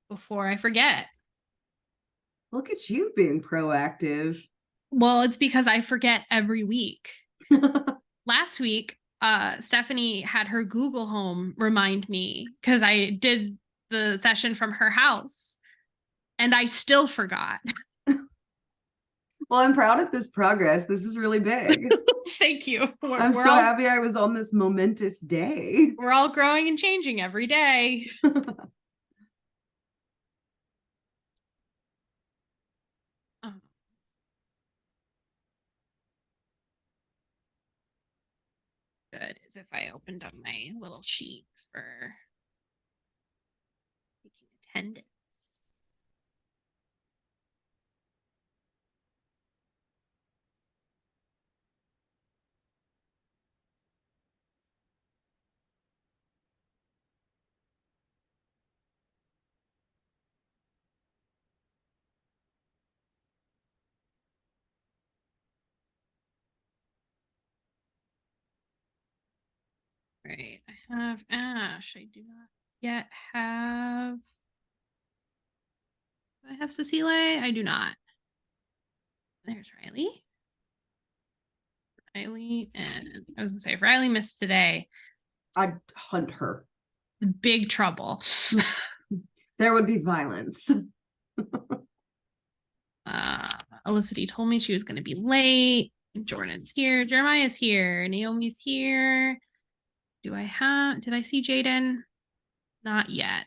before I forget. Look at you being proactive. Well, it's because I forget every week. Last week, Stephanie had her Google Home remind me because I did the session from her house and I still forgot. Well, I'm proud of this progress. This is really big. Thank you. I'm so happy I was on this momentous day. We're all growing and changing every day. Good, as if I opened up my little sheet for taking attendance. Right, I have Ash. I do not yet have. Do I have Cecile? I do not. There's Riley. Riley, and I was gonna say if Riley missed today, I'd hunt her. Big trouble. There would be violence. Elicity told me she was gonna be late. Jordan's here. Jeremiah's here. Naomi's here. Did I see Jaden? Not yet.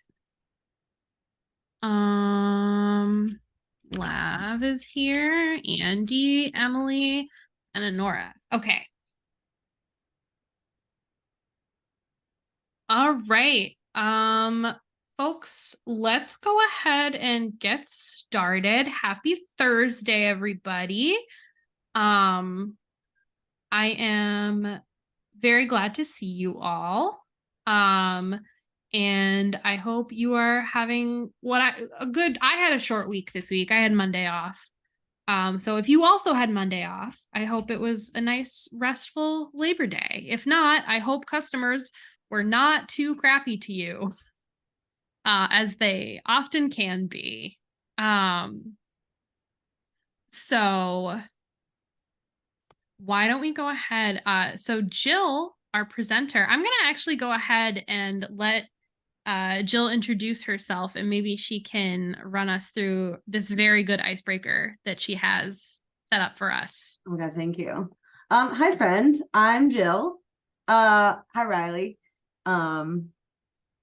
Lav is here. Andy, Emily, and Honora. Okay. All right. Folks, let's go ahead and get started. Happy Thursday, everybody. I am very glad to see you all. And I hope you are having I had a short week this week. I had Monday off. So if you also had Monday off, I hope it was a nice restful Labor Day. If not, I hope customers were not too crappy to you, as they often can be. So why don't we go ahead? So Jill, our presenter, I'm gonna actually go ahead and let Jill introduce herself, and maybe she can run us through this very good icebreaker that she has set up for us. Okay, thank you. Hi friends, I'm Jill. Hi Riley. I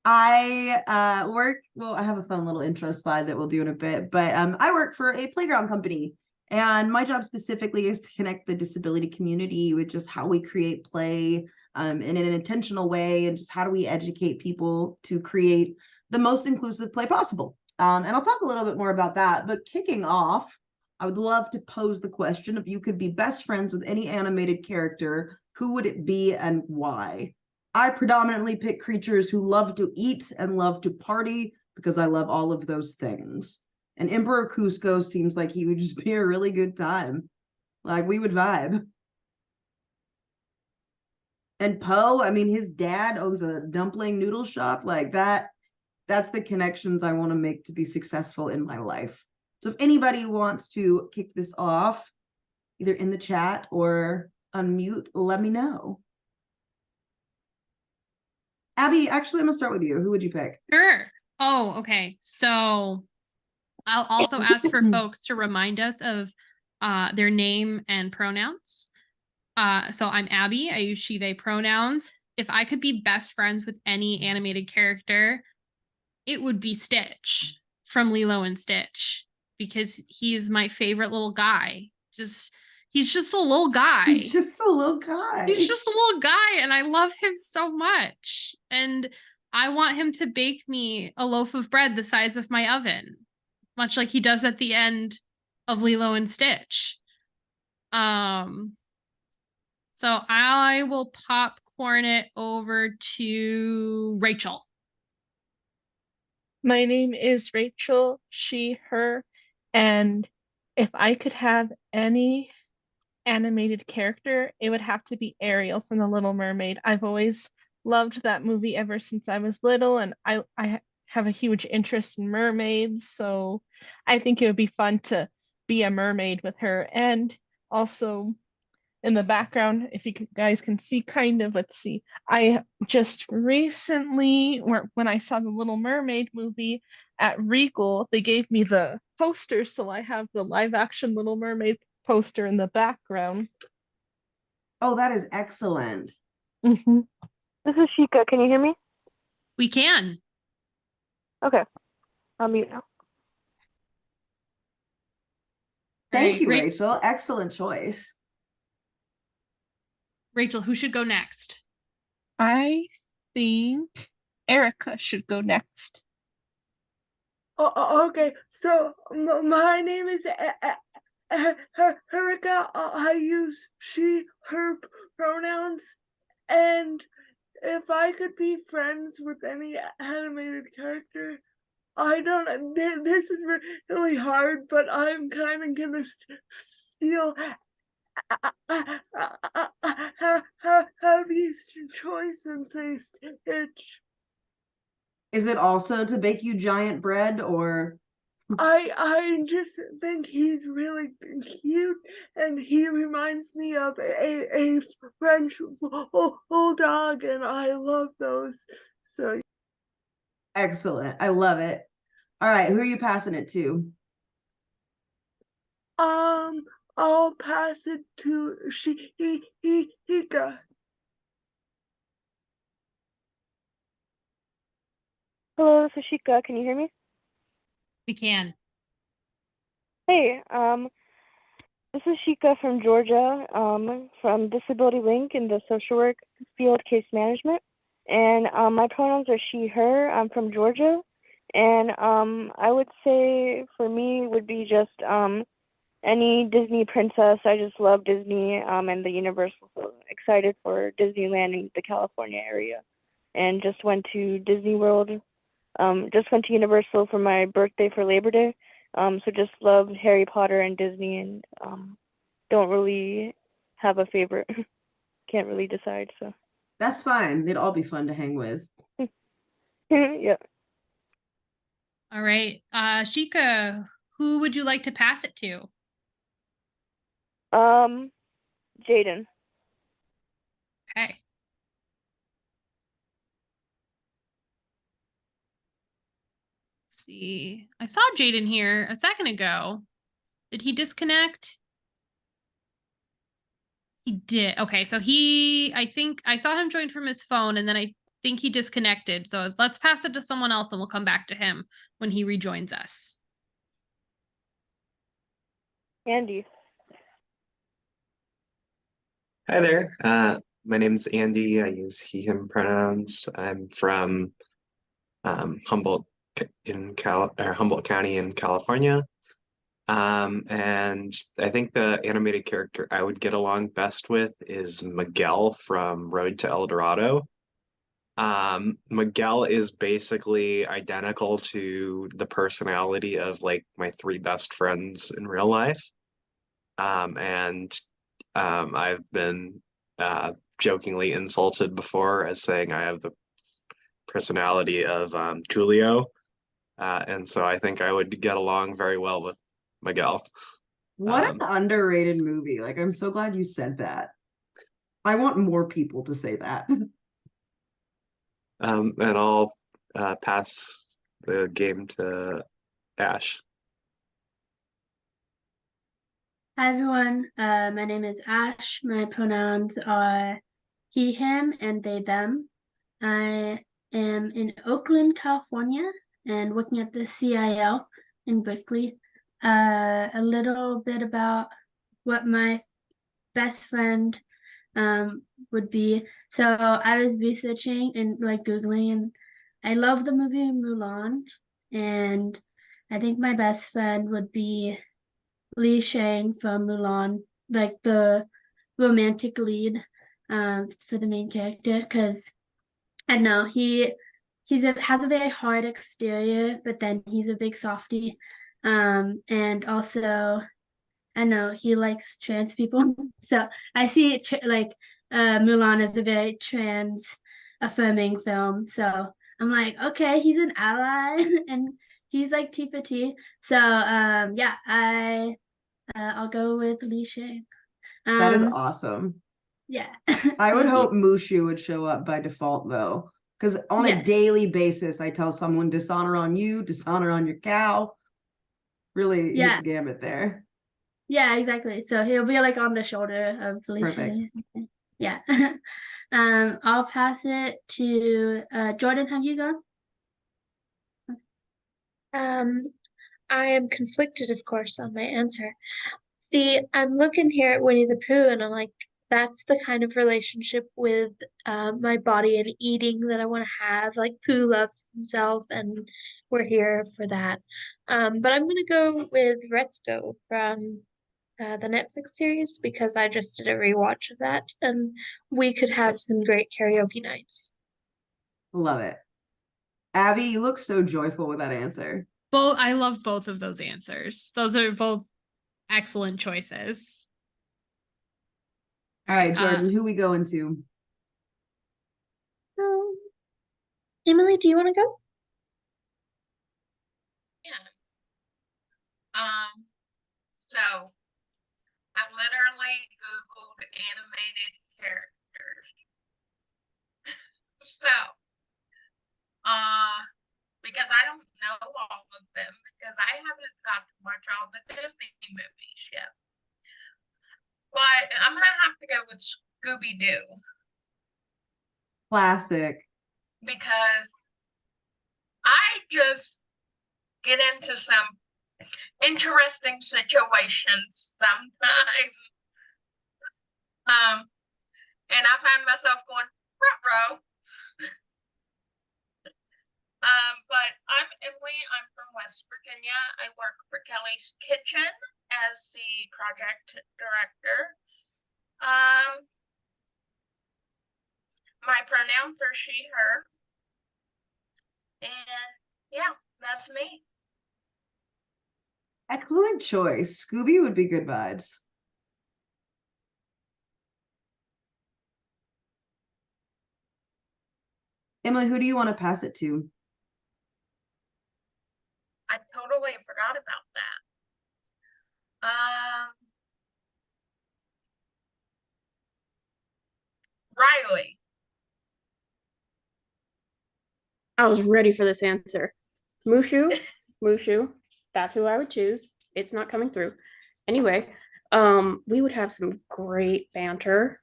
I have a fun little intro slide that we'll do in a bit, but I work for a playground company, and my job specifically is to connect the disability community with just how we create play in an intentional way, and just how do we educate people to create the most inclusive play possible. And I'll talk a little bit more about that, but kicking off, I would love to pose the question: if you could be best friends with any animated character, who would it be and why? I predominantly pick creatures who love to eat and love to party because I love all of those things. And Emperor Cusco seems like he would just be a really good time. Like, we would vibe. And Poe, I mean, his dad owns a dumpling noodle shop. Like that, that's the connections I want to make to be successful in my life. So if anybody wants to kick this off, either in the chat or unmute, let me know. Abby, actually, I'm gonna start with you. Who would you pick? Sure. Oh, okay. So I'll also ask for folks to remind us of their name and pronouns. So I'm Abby. I use she, they pronouns. If I could be best friends with any animated character, it would be Stitch from Lilo and Stitch, because he's my favorite little guy. He's just a little guy. He's just a little guy. He's just a little guy, and I love him so much. And I want him to bake me a loaf of bread the size of my oven, much like he does at the end of Lilo and Stitch. So I will popcorn it over to Rachel. My name is Rachel, she, her, and if I could have any animated character, it would have to be Ariel from The Little Mermaid. I've always loved that movie ever since I was little, and I have a huge interest in mermaids, so I think it would be fun to be a mermaid with her. And also in the background, if guys can see, kind of, let's see. I just recently, when I saw the Little Mermaid movie at Regal, they gave me the poster, so I have the live action Little Mermaid poster in the background. Oh, that is excellent. Mm-hmm. This is Shika. Can you hear me? We can. Okay. I'll mute now. Thank right, you, Rachel. Excellent choice. Rachel, who should go next? I think Erica should go next. Okay, so my name is Erica. I use she, her pronouns, and if I could be friends with any animated character, I don't. This is really hard, but I'm kind of gonna steal Abby's choice and say Stitch. Is it also to bake you giant bread, or? I just think he's really cute, and he reminds me of a French bulldog, and I love those. So Excellent. I love it. All right, who are you passing it to? I'll pass it to Hika. Hello, this is Shika. Can you hear me? We can. Hey, this is Shika from Georgia, from Disability Link in the social work field, case management. And my pronouns are she, her. I'm from Georgia. And I would say for me would be just any Disney princess. I just love Disney and the Universal. So excited for Disneyland in the California area. And just went to Disney World. Just went to Universal for my birthday for Labor Day. So just love Harry Potter and Disney, and don't really have a favorite. Can't really decide. So That's fine. They'd all be fun to hang with. yeah. All right. Shika, who would you like to pass it to? Jaden. Okay. Let's see. I saw Jaden here a second ago. Did he disconnect? He did. Okay, so I think I saw him join from his phone, and then I think he disconnected. So let's pass it to someone else and we'll come back to him when he rejoins us. Andy. Hi there. My name's Andy. I use he, him pronouns. I'm from Humboldt County in California. And I think the animated character I would get along best with is Miguel from Road to El Dorado. Miguel is basically identical to the personality of like my three best friends in real life. I've been jokingly insulted before as saying I have the personality of Tulio. And so I think I would get along very well with Miguel. What an underrated movie. Like, I'm so glad you said that. I want more people to say that. And I'll pass the game to Ash. Hi everyone, my name is Ash. My pronouns are he, him, and they, them. I am in Oakland, California, and working at the CIL in Berkeley. A little bit about what my best friend would be. So I was researching and like Googling, and I love the movie Mulan, and I think my best friend would be Li Shang from Mulan, like the romantic lead for the main character, because I don't know, has a very hard exterior, but then he's a big softie. And also I know he likes trans people. So I see it like Mulan as a very trans affirming film. So I'm like, okay, he's an ally and he's like Tifa T. So yeah, I'll go with Li Shay. That is awesome. Yeah. I would Thank you. hope Mushu would show up by default though, because on a Yes. daily basis, I tell someone dishonor on you, dishonor on your cow. Really hit Yeah. the gambit there. Yeah, exactly. So he'll be like on the shoulder of Felicia. Perfect. Yeah. I'll pass it to Jordan. Have you gone? Um, I am conflicted, of course, on my answer. See, I'm looking here at Winnie the Pooh and I'm like, that's the kind of relationship with my body and eating that I want to have. Like Pooh loves himself and we're here for that. But I'm gonna go with Retzko from the Netflix series because I just did a rewatch of that and we could have some great karaoke nights. Love it. Abby, you look so joyful with that answer. I love both of those answers. Those are both excellent choices. All right, Jordan, who we going to? Emily, do you want to go? Yeah. So I literally Googled animated characters. So, because I don't know all of them because I haven't got to watch all the Disney movies yet. But I'm gonna have to go with Scooby-Doo Classic. because I just get into some interesting situations sometimes. And I find myself going, ruh-roh. But I'm Emily. I'm from West Virginia. I work for Kelly's Kitchen as the project director. My pronouns are she, her. And yeah, that's me. Excellent choice. Scooby would be good vibes. Emily, who do you want to pass it to? I totally forgot about that. Riley. I was ready for this answer. Mushu, Mushu, that's who I would choose. It's not coming through. Anyway, we would have some great banter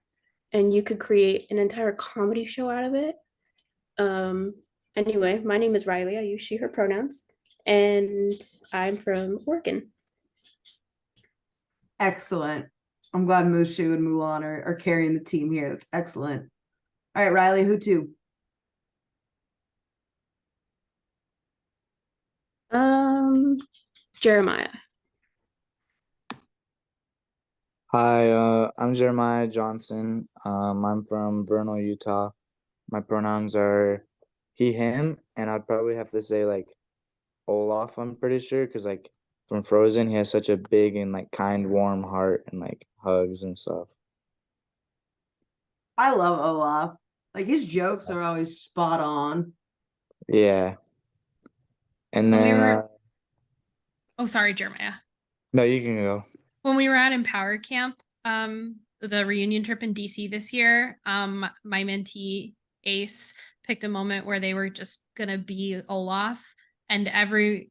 and you could create an entire comedy show out of it. Anyway, my name is Riley. I use she, her pronouns, and I'm from Oregon. Excellent. I'm glad Mushu and Mulan are carrying the team here. That's excellent. All right, Riley, who to? Jeremiah. Hi, I'm Jeremiah Johnson. I'm from Vernal, Utah. My pronouns are he, him, and I'd probably have to say like Olaf, I'm pretty sure, because like from Frozen, he has such a big and like kind, warm heart and like hugs and stuff. I love Olaf. Like his jokes are always spot on. Yeah. And When we then were oh, sorry, Jeremiah. no, you can go. When we were at Empower Camp, the reunion trip in DC this year, my mentee Ace picked a moment where they were just gonna be Olaf, and every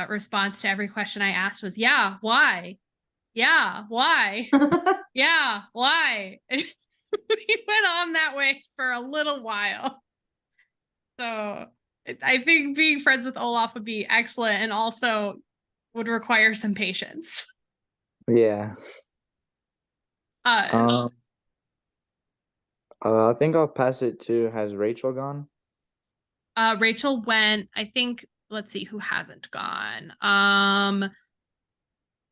response to every question I asked was, "Yeah, why? Yeah, why? Yeah, why?" And we went on that way for a little while. So I think being friends with Olaf would be excellent, and also would require some patience. Yeah. I think I'll pass it to, has Rachel gone? Rachel went, I think, let's see who hasn't gone.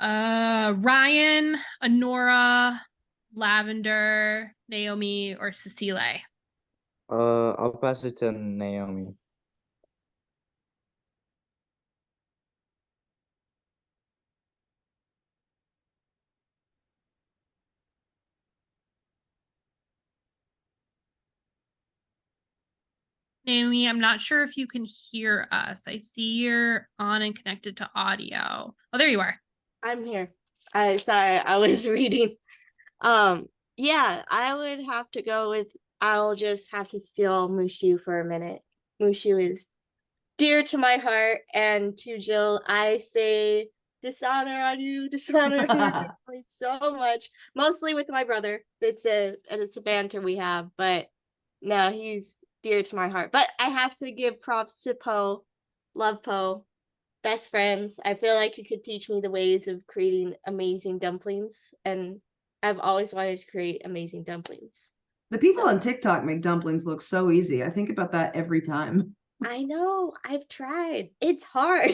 Ryan, Honora, Lavender, Naomi, or Cecile. I'll pass it to Naomi. Naomi, I'm not sure if you can hear us. I see you're on and connected to audio. Oh, there you are. I'm here. Sorry, I was reading. Yeah, I would have to go with, I'll just have to steal Mushu for a minute. Mushu is dear to my heart, and to Jill, I say dishonor on you, dishonor on your family so much. Mostly with my brother. It's a banter we have, but no, he's dear to my heart. But I have to give props to Poe. Love Poe. Best friends. I feel like he could teach me the ways of creating amazing dumplings, and I've always wanted to create amazing dumplings. The people on TikTok make dumplings look so easy. I think about that every time. I know, I've tried. It's hard.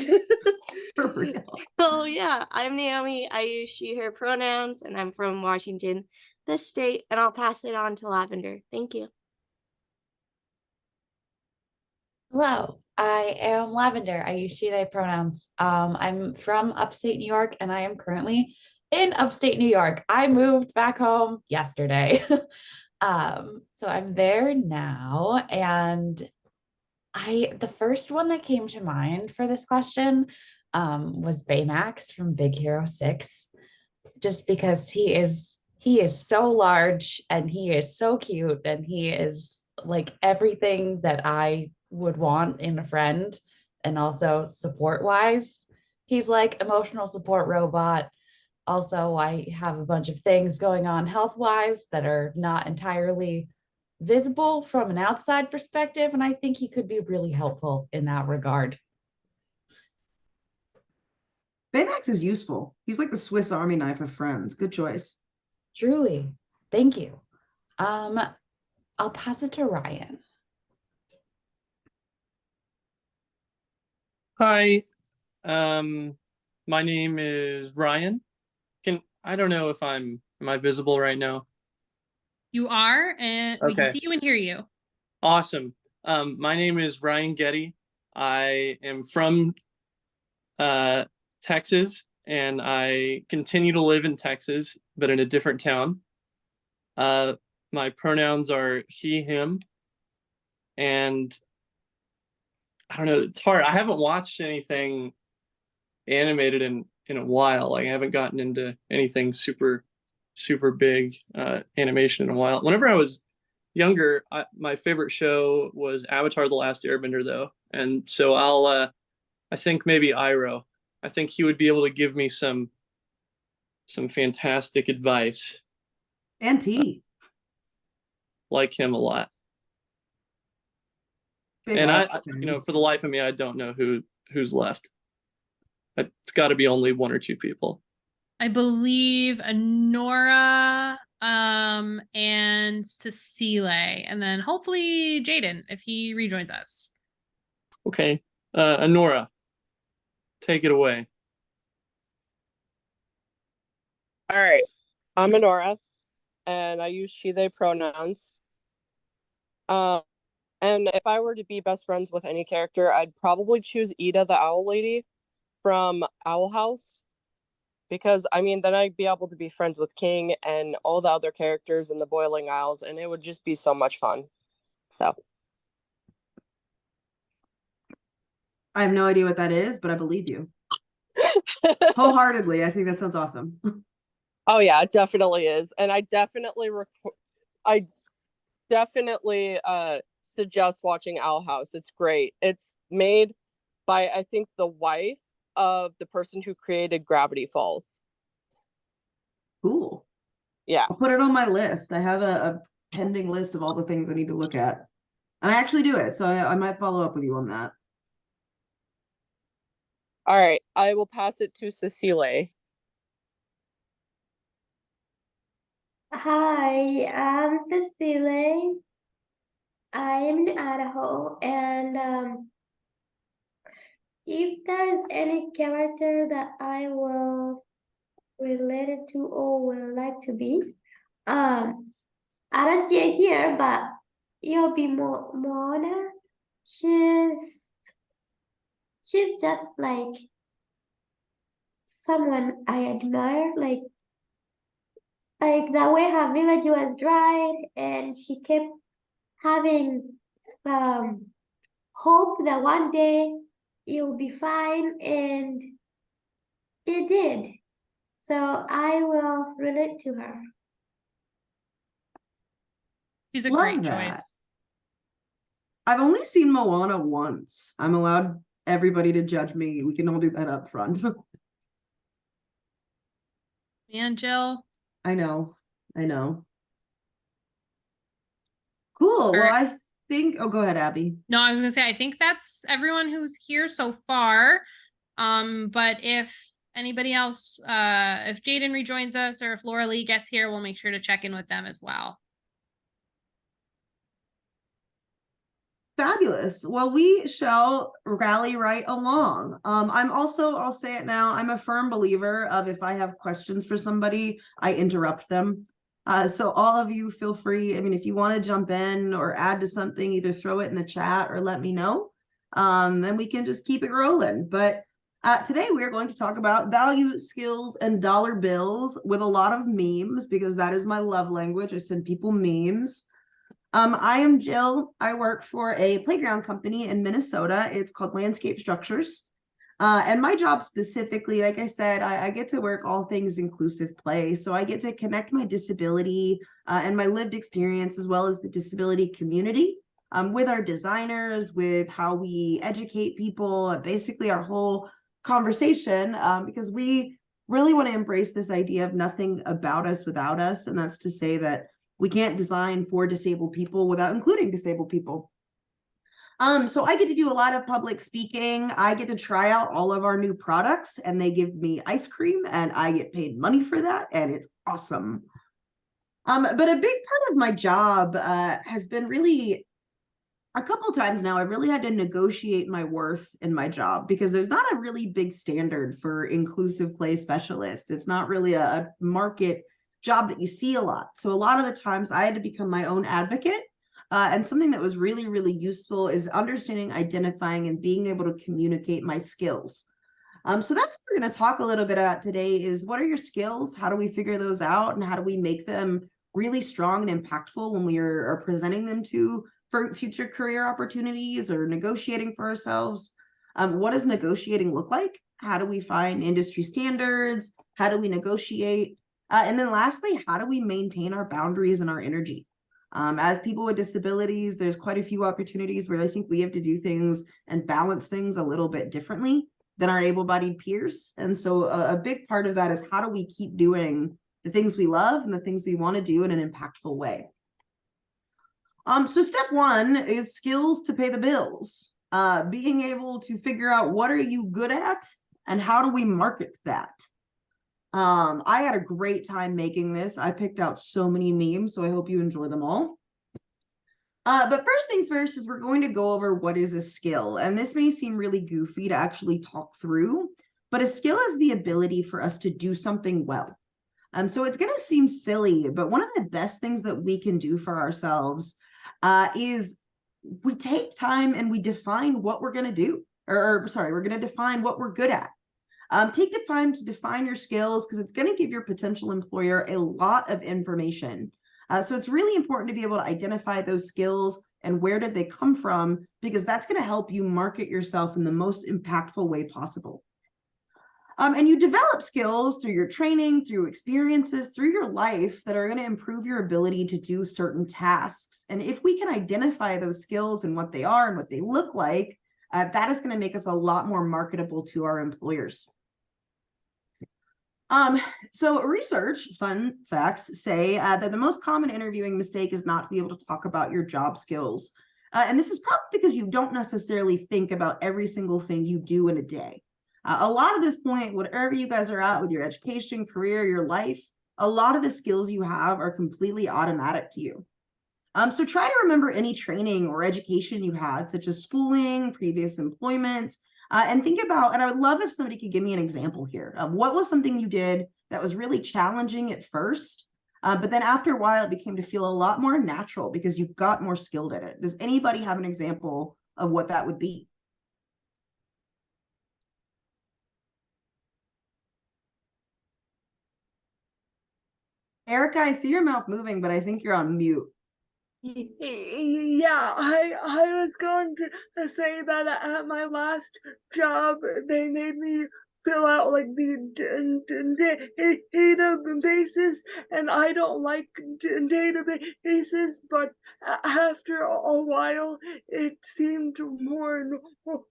For real. So yeah, I'm Naomi. I use she, her pronouns, and I'm from Washington, the state, and I'll pass it on to Lavender. Thank you. Hello, I am Lavender. I use she, they pronouns. I'm from upstate New York and I am currently in upstate New York. I moved back home yesterday. So I'm there now, and the first one that came to mind for this question was Baymax from Big Hero 6, just because he is so large and he is so cute and he is like everything that I would want in a friend, and also support wise. He's like emotional support robot. Also, I have a bunch of things going on health wise that are not entirely visible from an outside perspective, and I think he could be really helpful in that regard. Baymax is useful. He's like the Swiss Army knife of friends. Good choice. Truly. Thank you. I'll pass it to Ryan. Hi, my name is Ryan. I don't know if am I visible right now? You are, and we can Okay. see you and hear you. Awesome. My name is Ryan Getty. I am from Texas, and I continue to live in Texas, but in a different town. My pronouns are he, him, and I don't know, it's hard. I haven't watched anything animated in a while. Like I haven't gotten into anything super big animation in a while. Whenever I was younger, my favorite show was Avatar: The Last Airbender, though, and so I think maybe Iroh. I think he would be able to give me some fantastic advice. And T. Like him a lot. Big And love. for the life of me, I don't know who's left. It's got to be only one or two people. I believe Nora and Cecile, and then hopefully Jaden if he rejoins us. Okay. Anora, take it away. All right. I'm Anora, and I use she, they pronouns. And if I were to be best friends with any character, I'd probably choose Ida, the owl lady from Owl House. Because, I mean, then I'd be able to be friends with King and all the other characters in the Boiling Isles, and it would just be so much fun. So. I have no idea what that is, but I believe you. Wholeheartedly. I think that sounds awesome. Oh yeah, it definitely is. And I definitely suggest watching Owl House. It's great. It's made by, I think, the wife of the person who created Gravity Falls. Cool. Yeah. I'll put it on my list. I have a pending list of all the things I need to look at. And I actually do it, so I might follow up with you on that. All right. I will pass it to Cecile. Hi, I'm Cecile. I am in Idaho, and if there's any character that I will relate it to or would like to be, I don't see it here, but it'll be Moana. She's just like someone I admire, like the way her village was dried, and she kept having hope that one day you'll be fine, and it did. So I will relate to her. She's a Love great that. choice. I've only seen Moana once. I'm allowed everybody to judge me. We can all do that up front. And Jill. I know. I know. Cool. Well, I think, oh, go ahead, Abby. No, I was gonna say, I think that's everyone who's here so far. But if anybody else, if Jaden rejoins us or if Laura Lee gets here, we'll make sure to check in with them as well. Fabulous. Well, we shall rally right along. I'm also, I'll say it now, I'm a firm believer of if I have questions for somebody, I interrupt them. So all of you feel free. I mean, if you want to jump in or add to something, either throw it in the chat or let me know. And we can just keep it rolling. But today we are going to talk about value, skills, and dollar bills with a lot of memes, because that is my love language. I send people memes. I am Jill. I work for a playground company in Minnesota. It's called Landscape Structures. And my job specifically, like I said, I get to work all things inclusive play. So I get to connect my disability and my lived experience, as well as the disability community, with our designers, with how we educate people, basically our whole conversation, because we really want to embrace this idea of nothing about us without us. And that's to say that we can't design for disabled people without including disabled people. So I get to do a lot of public speaking. I get to try out all of our new products, and they give me ice cream, and I get paid money for that, and it's awesome. But a big part of my job has been really, a couple times now, I've really had to negotiate my worth in my job, because there's not a really big standard for inclusive play specialists. It's not really a market job that you see a lot. So a lot of the times I had to become my own advocate. And something that was really, really useful is understanding, identifying, and being able to communicate my skills. So that's what we're going to talk a little bit about today is, what are your skills? How do we figure those out? And how do we make them really strong and impactful when we are presenting them to for future career opportunities or negotiating for ourselves? What does negotiating look like? How do we find industry standards? How do we negotiate? And then lastly, how do we maintain our boundaries and our energy? As people with disabilities, there's quite a few opportunities where I think we have to do things and balance things a little bit differently than our able-bodied peers. And so a big part of that is, how do we keep doing the things we love and the things we want to do in an impactful way? So step one is skills to pay the bills. Being able to figure out, what are you good at and how do we market that? I had a great time making this. I picked out so many memes, so I hope you enjoy them all. But first things first is we're going to go over what is a skill. And this may seem really goofy to actually talk through, but a skill is the ability for us to do something well. So it's going to seem silly, but one of the best things that we can do for ourselves is we take time and we define what we're going to do, or sorry, we're going to define what we're good at. Take the time to define your skills, because it's going to give your potential employer a lot of information. So it's really important to be able to identify those skills and where did they come from, because that's going to help you market yourself in the most impactful way possible. And you develop skills through your training, through experiences, through your life, that are going to improve your ability to do certain tasks. And if we can identify those skills and what they are and what they look like, that is going to make us a lot more marketable to our employers. So research, fun facts say that the most common interviewing mistake is not to be able to talk about your job skills. And this is probably because you don't necessarily think about every single thing you do in a day. A lot of this point, whatever you guys are at with your education, career, your life, a lot of the skills you have are completely automatic to you. So try to remember any training or education you had, such as schooling, previous employment, and think about, and I would love if somebody could give me an example here of what was something you did that was really challenging at first, but then after a while it became to feel a lot more natural because you got more skilled at it. Does anybody have an example of what that would be? Erica, I see your mouth moving, but I think you're on mute. Yeah, I was going to say that at my last job, they made me fill out like the databases, and I don't like databases, but after a while, it seemed more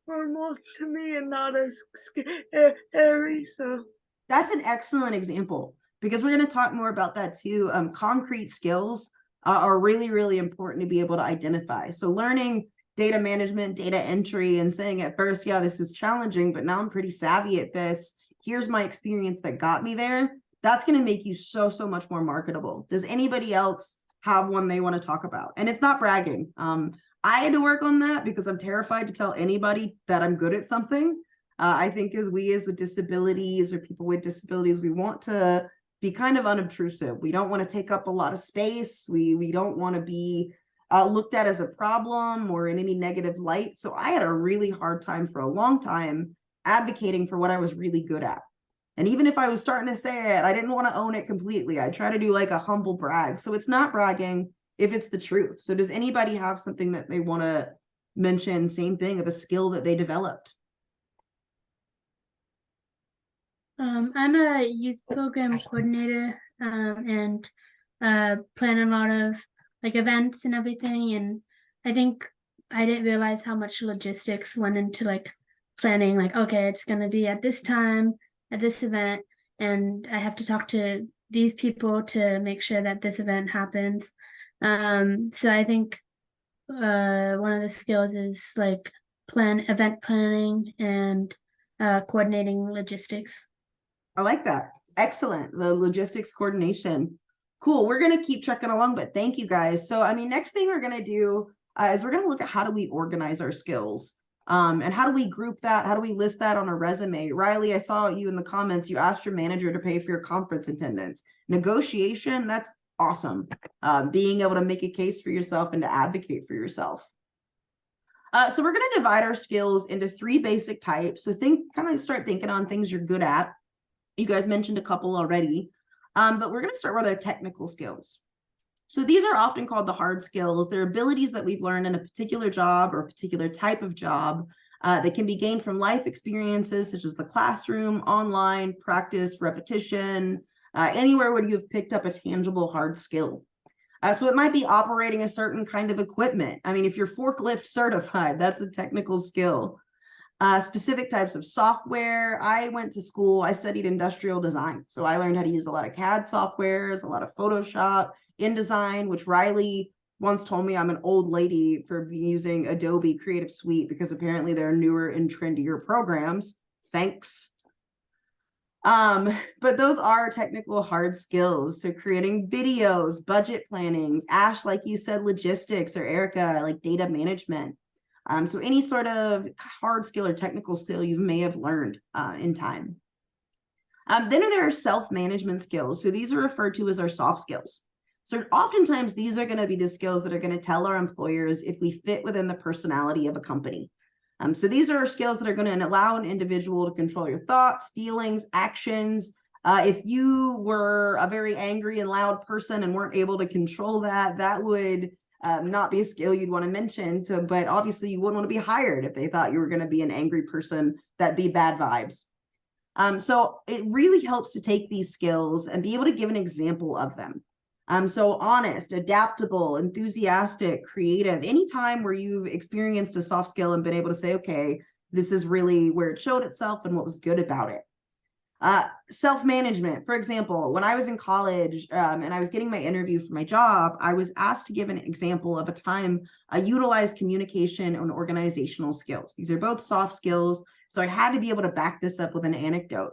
normal to me and not as scary. So That's an excellent example because we're going to talk more about that too. Concrete skills are really, really important to be able to identify. So learning data management, data entry, and saying at first, yeah, this was challenging, but now I'm pretty savvy at this. Here's my experience that got me there. That's going to make you so much more marketable. Does anybody else have one they want to talk about? And it's not bragging. I had to work on that because I'm terrified to tell anybody that I'm good at something. I think as with disabilities or people with disabilities, we want to be kind of unobtrusive. We don't want to take up a lot of space. We don't want to be looked at as a problem or in any negative light. So I had a really hard time for a long time advocating for what I was really good at. And even if I was starting to say it, I didn't want to own it completely. I try to do like a humble brag. So it's not bragging if it's the truth. So does anybody have something that they want to mention? Same thing of a skill that they developed? I'm a youth program coordinator and plan a lot of like events and everything. And I think I didn't realize how much logistics went into like planning, like, okay, it's going to be at this time, at this event, and I have to talk to these people to make sure that this event happens. So I think one of the skills is like event planning and coordinating logistics. I like that. Excellent. The logistics coordination. Cool. We're going to keep checking along, but thank you guys. So, I mean, next thing we're going to do is we're going to look at how do we organize our skills and how do we group that? How do we list that on a resume? Riley, I saw you in the comments. You asked your manager to pay for your conference attendance. Negotiation, that's awesome. Being able to make a case for yourself and to advocate for yourself. So we're going to divide our skills into 3 basic types. So start thinking on things you're good at. You guys mentioned a couple already, but we're going to start with our technical skills. So these are often called the hard skills. They're abilities that we've learned in a particular job or a particular type of job that can be gained from life experiences such as the classroom, online, practice, repetition, anywhere where you've picked up a tangible hard skill. So it might be operating a certain kind of equipment. I mean, if you're forklift certified, that's a technical skill. Specific types of software. I went to school, I studied industrial design. So I learned how to use a lot of CAD softwares, a lot of Photoshop, InDesign, which Riley once told me I'm an old lady for using Adobe Creative Suite because apparently there are newer and trendier programs. Thanks. But those are technical hard skills. So creating videos, budget plannings, Ash, like you said, logistics, or Erica, like data management. So any sort of hard skill or technical skill you may have learned in time. Then there are self-management skills. So these are referred to as our soft skills. So oftentimes these are going to be the skills that are going to tell our employers if we fit within the personality of a company. So these are skills that are going to allow an individual to control your thoughts, feelings, actions. If you were a very angry and loud person and weren't able to control that, that would not be a skill you'd want to mention, but obviously you wouldn't want to be hired if they thought you were going to be an angry person. That'd be bad vibes. So it really helps to take these skills and be able to give an example of them. So honest, adaptable, enthusiastic, creative, anytime where you've experienced a soft skill and been able to say, okay, this is really where it showed itself and what was good about it. Self-management, for example, when I was in college and I was getting my interview for my job, I was asked to give an example of a time I utilized communication and organizational skills. These are both soft skills, so I had to be able to back this up with an anecdote.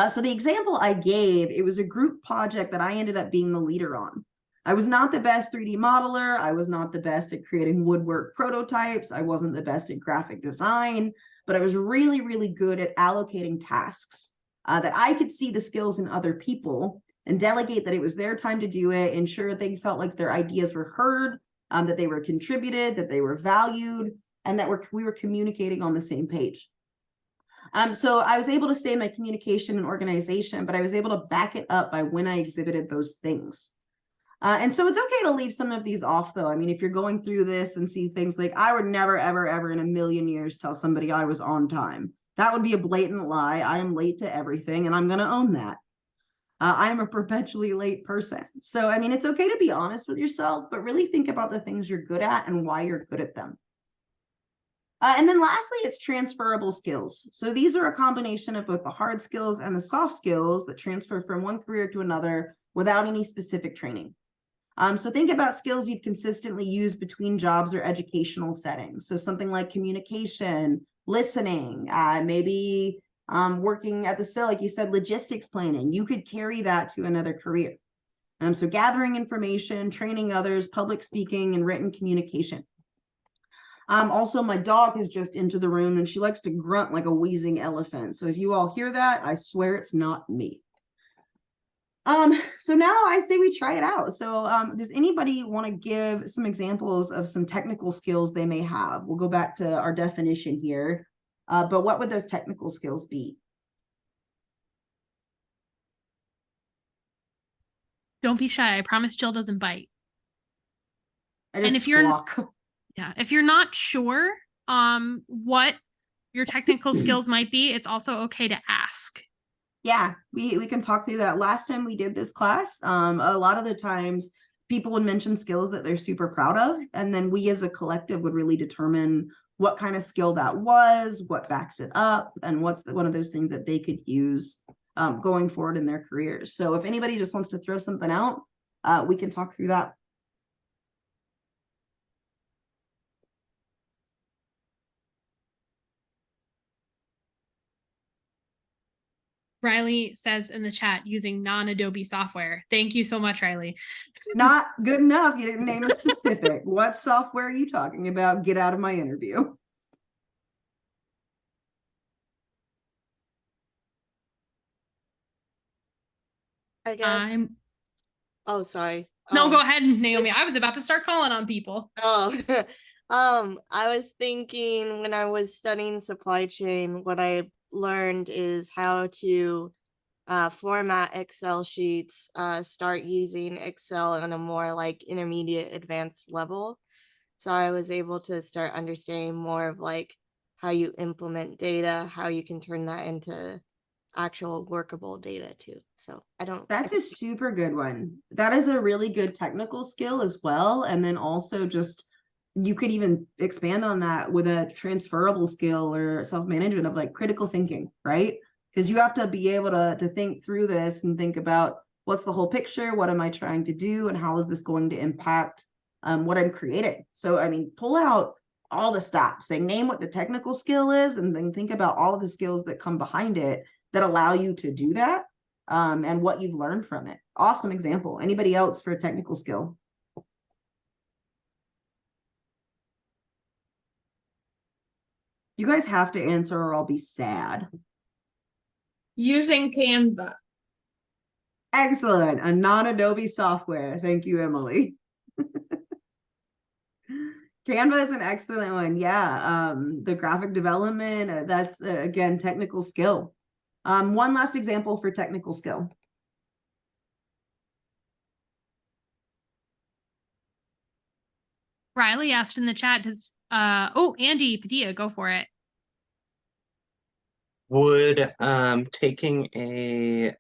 So the example I gave, it was a group project that I ended up being the leader on. I was not the best 3D modeler. I was not the best at creating woodwork prototypes. I wasn't the best at graphic design, but I was really, really good at allocating tasks. That I could see the skills in other people and delegate that it was their time to do it, ensure they felt like their ideas were heard, that they were contributed, that they were valued, and that we were communicating on the same page. So I was able to say my communication and organization, but I was able to back it up by when I exhibited those things. And so it's okay to leave some of these off though. I mean, if you're going through this and see things like, I would never, ever, ever in a million years tell somebody I was on time. That would be a blatant lie. I am late to everything and I'm going to own that. I am a perpetually late person. So, I mean, it's okay to be honest with yourself, but really think about the things you're good at and why you're good at them. And then lastly, it's transferable skills. So these are a combination of both the hard skills and the soft skills that transfer from one career to another without any specific training. So think about skills you've consistently used between jobs or educational settings. So something like communication, listening, maybe working at the cell, like you said, logistics planning. You could carry that to another career. So gathering information, training others, public speaking, and written communication. Also, my dog is just into the room and she likes to grunt like a wheezing elephant. So if you all hear that, I swear it's not me. So now I say we try it out. So does anybody want to give some examples of some technical skills they may have? We'll go back to our definition here. But what would those technical skills be? Don't be shy. I promise Jill doesn't bite. And if you're if you're not sure what your technical skills might be, it's also okay to ask. Yeah, we can talk through that. Last time we did this class, a lot of the times people would mention skills that they're super proud of, and then we as a collective would really determine what kind of skill that was, what backs it up, and what's one of those things that they could use going forward in their careers. So if anybody just wants to throw something out, we can talk through that. Riley says in the chat, using non-Adobe software. Thank you so much, Riley. Not good enough. You didn't name a specific. What software are you talking about? Get out of my interview. I guess. Oh, sorry. No, go ahead, Naomi. I was about to start calling on people. Oh, I was thinking when I was studying supply chain, what I learned is how to format Excel sheets, start using Excel on a more like intermediate advanced level. So I was able to start understanding more of like how you implement data, how you can turn that into actual workable data too. So That's a super good one. That is a really good technical skill as well. And then also just, you could even expand on that with a transferable skill or self-management of like critical thinking, right? Because you have to be able to think through this and think about what's the whole picture, what am I trying to do, and how is this going to impact what I'm creating. So, I mean, pull out all the stops, say name what the technical skill is, and then think about all of the skills that come behind it that allow you to do that, and what you've learned from it. Awesome example. Anybody else for a technical skill? You guys have to answer or I'll be sad. Using Canva. Excellent. A non-Adobe software. Thank you, Emily. Canva is an excellent one. Yeah. The graphic development, that's again, technical skill. One last example for technical skill. Riley asked in the chat, does Andy Padilla, go for it. Would taking a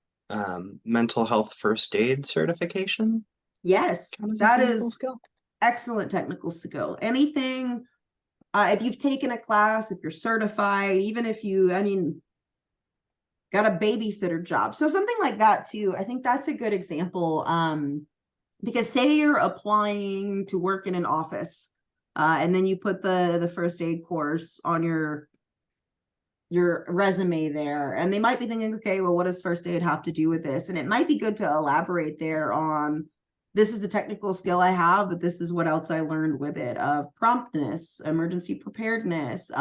mental health first aid certification? Yes, That that is a technical is skill. excellent technical skill. Anything, if you've taken a class, if you're certified, even if you, I mean, got a babysitter job. So something like that too. I think that's a good example. Because say you're applying to work in an office, and then you put the first aid course on your resume there, and they might be thinking, okay, well, what does first aid have to do with this? And it might be good to elaborate there on, this is the technical skill I have, but this is what else I learned with it, of promptness, emergency preparedness,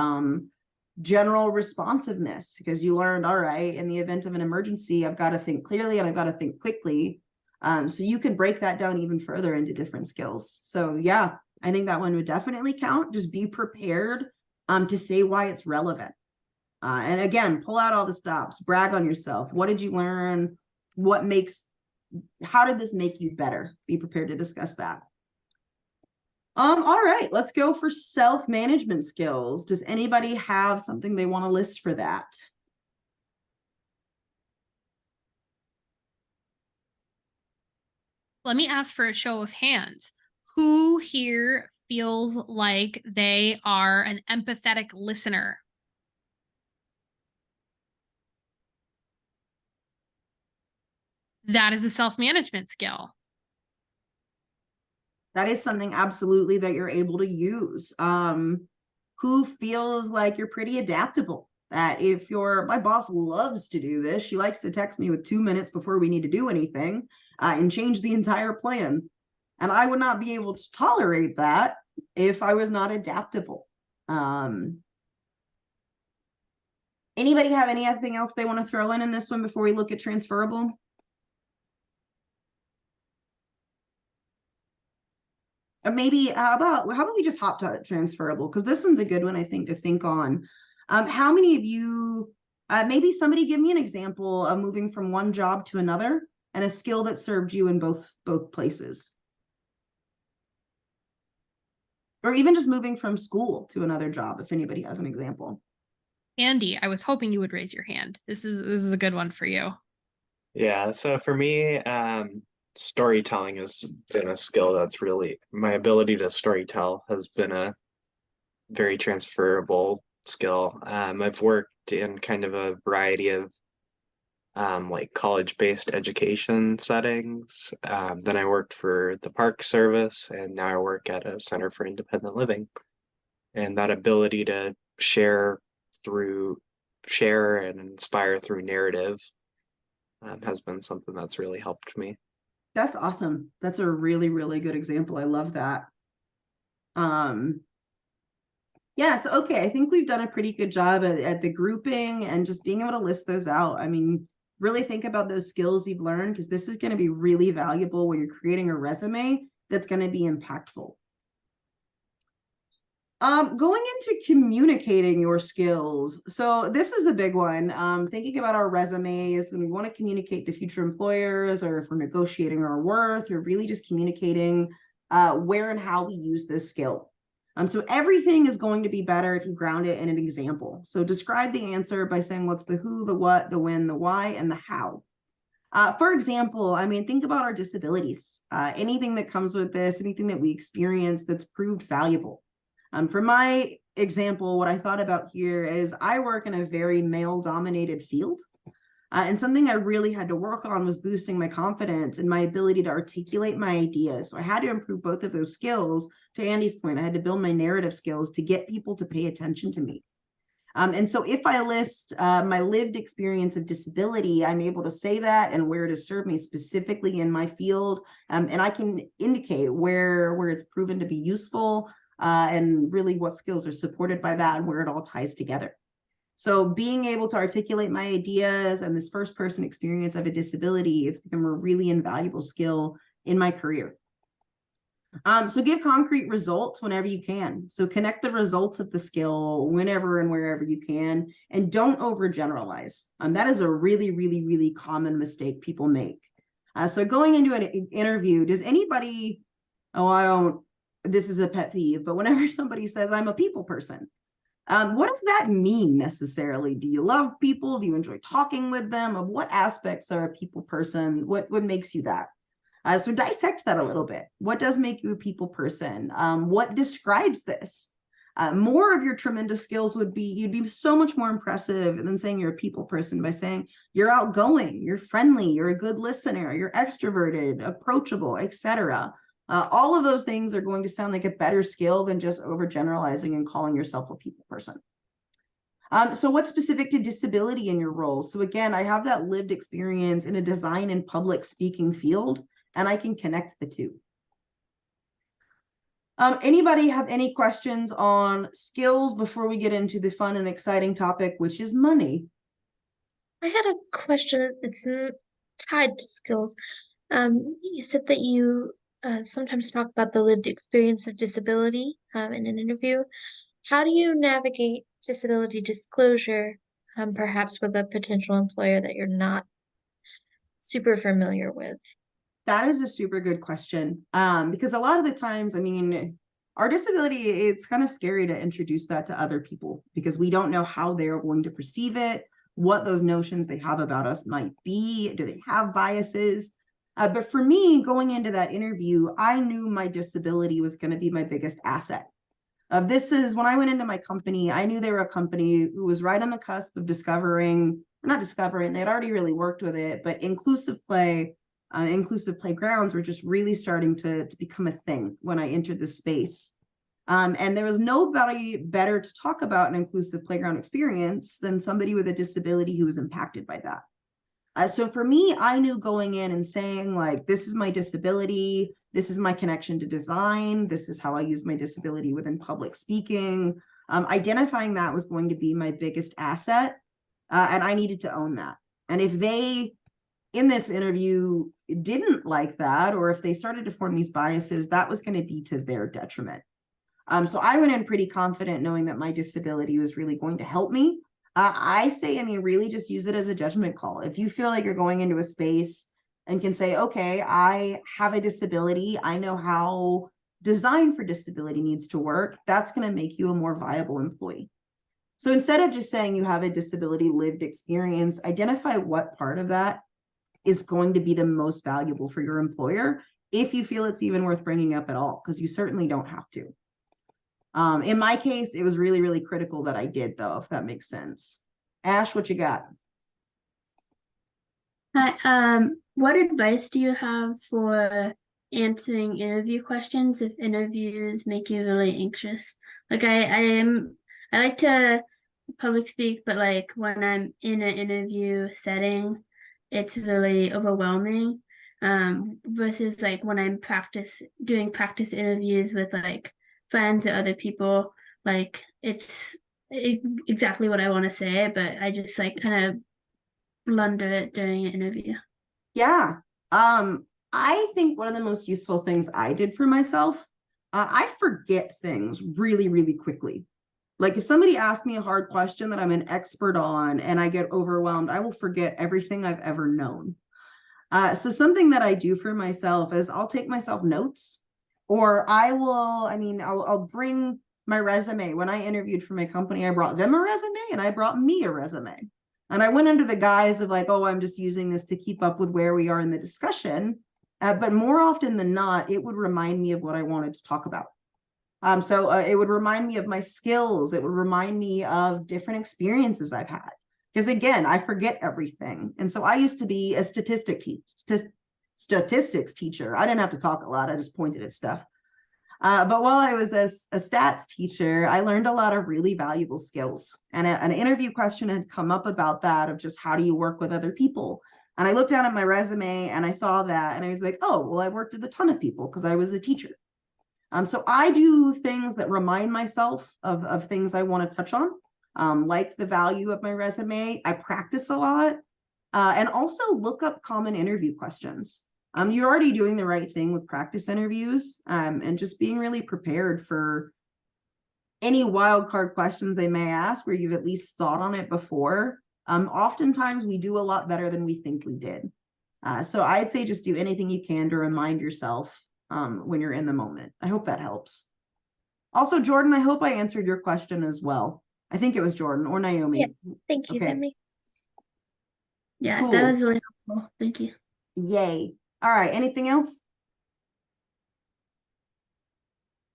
general responsiveness, because you learned, all right, in the event of an emergency, I've got to think clearly and I've got to think quickly. So you could break that down even further into different skills. So yeah, I think that one would definitely count. Just be prepared to say why it's relevant. And again, pull out all the stops, brag on yourself. What did you learn? What makes how did this make you better? Be prepared to discuss that. All right, let's go for self-management skills. Does anybody have something they want to list for that? Let me ask for a show of hands. Who here feels like they are an empathetic listener? That is a self-management skill. That is something absolutely that you're able to use. Who feels like you're pretty adaptable? That if my boss loves to do this, she likes to text me with 2 minutes before we need to do anything and change the entire plan. And I would not be able to tolerate that if I was not adaptable. Anybody have anything else they want to throw in this one before we look at transferable? Or maybe how about we just hop to transferable, because this one's a good one, I think, to think on. How many of you, maybe somebody give me an example of moving from one job to another and a skill that served you in both places. Or even just moving from school to another job, if anybody has an example. Andy, I was hoping you would raise your hand. This is a good one for you. Yeah, so for me, storytelling has been a skill that's really, my ability to storytell has been a very transferable skill. I've worked in kind of a variety of like college-based education settings. Then I worked for the Park Service, and now I work at a Center for Independent Living. And that ability to share and inspire through narrative has been something that's really helped me. That's awesome. That's a really, really good example. I love that. Yeah, so okay, I think we've done a pretty good job at the grouping and just being able to list those out. I mean, really think about those skills you've learned, because this is going to be really valuable when you're creating a resume that's going to be impactful. Going into communicating your skills. So this is the big one. Thinking about our resumes when we want to communicate to future employers, or if we're negotiating our worth, or really just communicating where and how we use this skill. So everything is going to be better if you ground it in an example. So describe the answer by saying what's the who, the what, the when, the why, and the how. For example, I mean, think about our disabilities. Anything that comes with this, anything that we experience that's proved valuable. For my example, what I thought about here is I work in a very male-dominated field. And something I really had to work on was boosting my confidence and my ability to articulate my ideas. So I had to improve both of those skills. To Andy's point, I had to build my narrative skills to get people to pay attention to me. And so if I list my lived experience of disability, I'm able to say that and where it has served me specifically in my field. And I can indicate where it's proven to be useful and really what skills are supported by that and where it all ties together. So being able to articulate my ideas and this first person experience of a disability, it's become a really invaluable skill in my career. So give concrete results whenever you can. So connect the results of the skill whenever and wherever you can, and don't overgeneralize. That is a really, really, really common mistake people make. So going into an interview, does anybody, this is a pet peeve, but whenever somebody says I'm a people person, what does that mean necessarily? Do you love people? Do you enjoy talking with them? Of what aspects are a people person? What makes you that? So dissect that a little bit. What does make you a people person? What describes this? More of your tremendous skills would be, you'd be so much more impressive than saying you're a people person by saying you're outgoing, you're friendly, you're a good listener, you're extroverted, approachable, etc. All of those things are going to sound like a better skill than just overgeneralizing and calling yourself a people person. So what's specific to disability in your role? So again, I have that lived experience in a design and public speaking field, and I can connect the two. Anybody have any questions on skills before we get into the fun and exciting topic, which is money? I had a question that's tied to skills. You said that you sometimes talk about the lived experience of disability in an interview. How do you navigate disability disclosure, perhaps with a potential employer that you're not super familiar with? That is a super good question. Because a lot of the times, I mean, our disability, it's kind of scary to introduce that to other people because we don't know how they're going to perceive it, what those notions they have about us might be. Do they have biases? But for me, going into that interview, I knew my disability was going to be my biggest asset. This is when I went into my company, I knew they were a company who was right on the cusp of not discovering, they'd already really worked with it, but inclusive play, inclusive playgrounds were just really starting to become a thing when I entered the space. And there was nobody better to talk about an inclusive playground experience than somebody with a disability who was impacted by that. So for me, I knew going in and saying like, this is my disability, this is my connection to design, this is how I use my disability within public speaking. Identifying that was going to be my biggest asset, and I needed to own that. And if they, in this interview, didn't like that, or if they started to form these biases, that was going to be to their detriment. So I went in pretty confident knowing that my disability was really going to help me. I say, I mean, really just use it as a judgment call. If you feel like you're going into a space and can say, okay, I have a disability, I know how design for disability needs to work, that's going to make you a more viable employee. So instead of just saying you have a disability lived experience, identify what part of that is going to be the most valuable for your employer, if you feel it's even worth bringing up at all, because you certainly don't have to. In my case, it was really, really critical that I did, though, if that makes sense. Ash, what you got? Hi, what advice do you have for answering interview questions if interviews make you really anxious? Like I like to public speak, but like when I'm in an interview setting, it's really overwhelming. Versus like when I'm doing practice interviews with like friends or other people, like it's exactly what I want to say, but I just like kind of blunder it during an interview. Yeah. I think one of the most useful things I did for myself, I forget things really, really quickly. Like if somebody asks me a hard question that I'm an expert on and I get overwhelmed, I will forget everything I've ever known. So something that I do for myself is I'll take myself notes, or I'll bring my resume. When I interviewed for my company, I brought them a resume and I brought me a resume. And I went under the guise of like, oh, I'm just using this to keep up with where we are in the discussion. But more often than not, it would remind me of what I wanted to talk about. So it would remind me of my skills. It would remind me of different experiences I've had. Because again, I forget everything. And so I used to be a statistics teacher. I didn't have to talk a lot. I just pointed at stuff. But while I was a stats teacher, I learned a lot of really valuable skills. And an interview question had come up about that, of just how do you work with other people? And I looked down at my resume and I saw that and I was like, oh, well, I worked with a ton of people because I was a teacher. So I do things that remind myself of things I want to touch on, like the value of my resume. I practice a lot, and also look up common interview questions. You're already doing the right thing with practice interviews, and just being really prepared for any wild card questions they may ask where you've at least thought on it before. Oftentimes we do a lot better than we think we did. So I'd say just do anything you can to remind yourself when you're in the moment. I hope that helps. Also, Jordan, I hope I answered your question as well. I think it was Jordan or Naomi. Yes, thank you. Okay. That makes sense. Yeah, Cool. that was really helpful. Thank you. Yay. All right, anything else?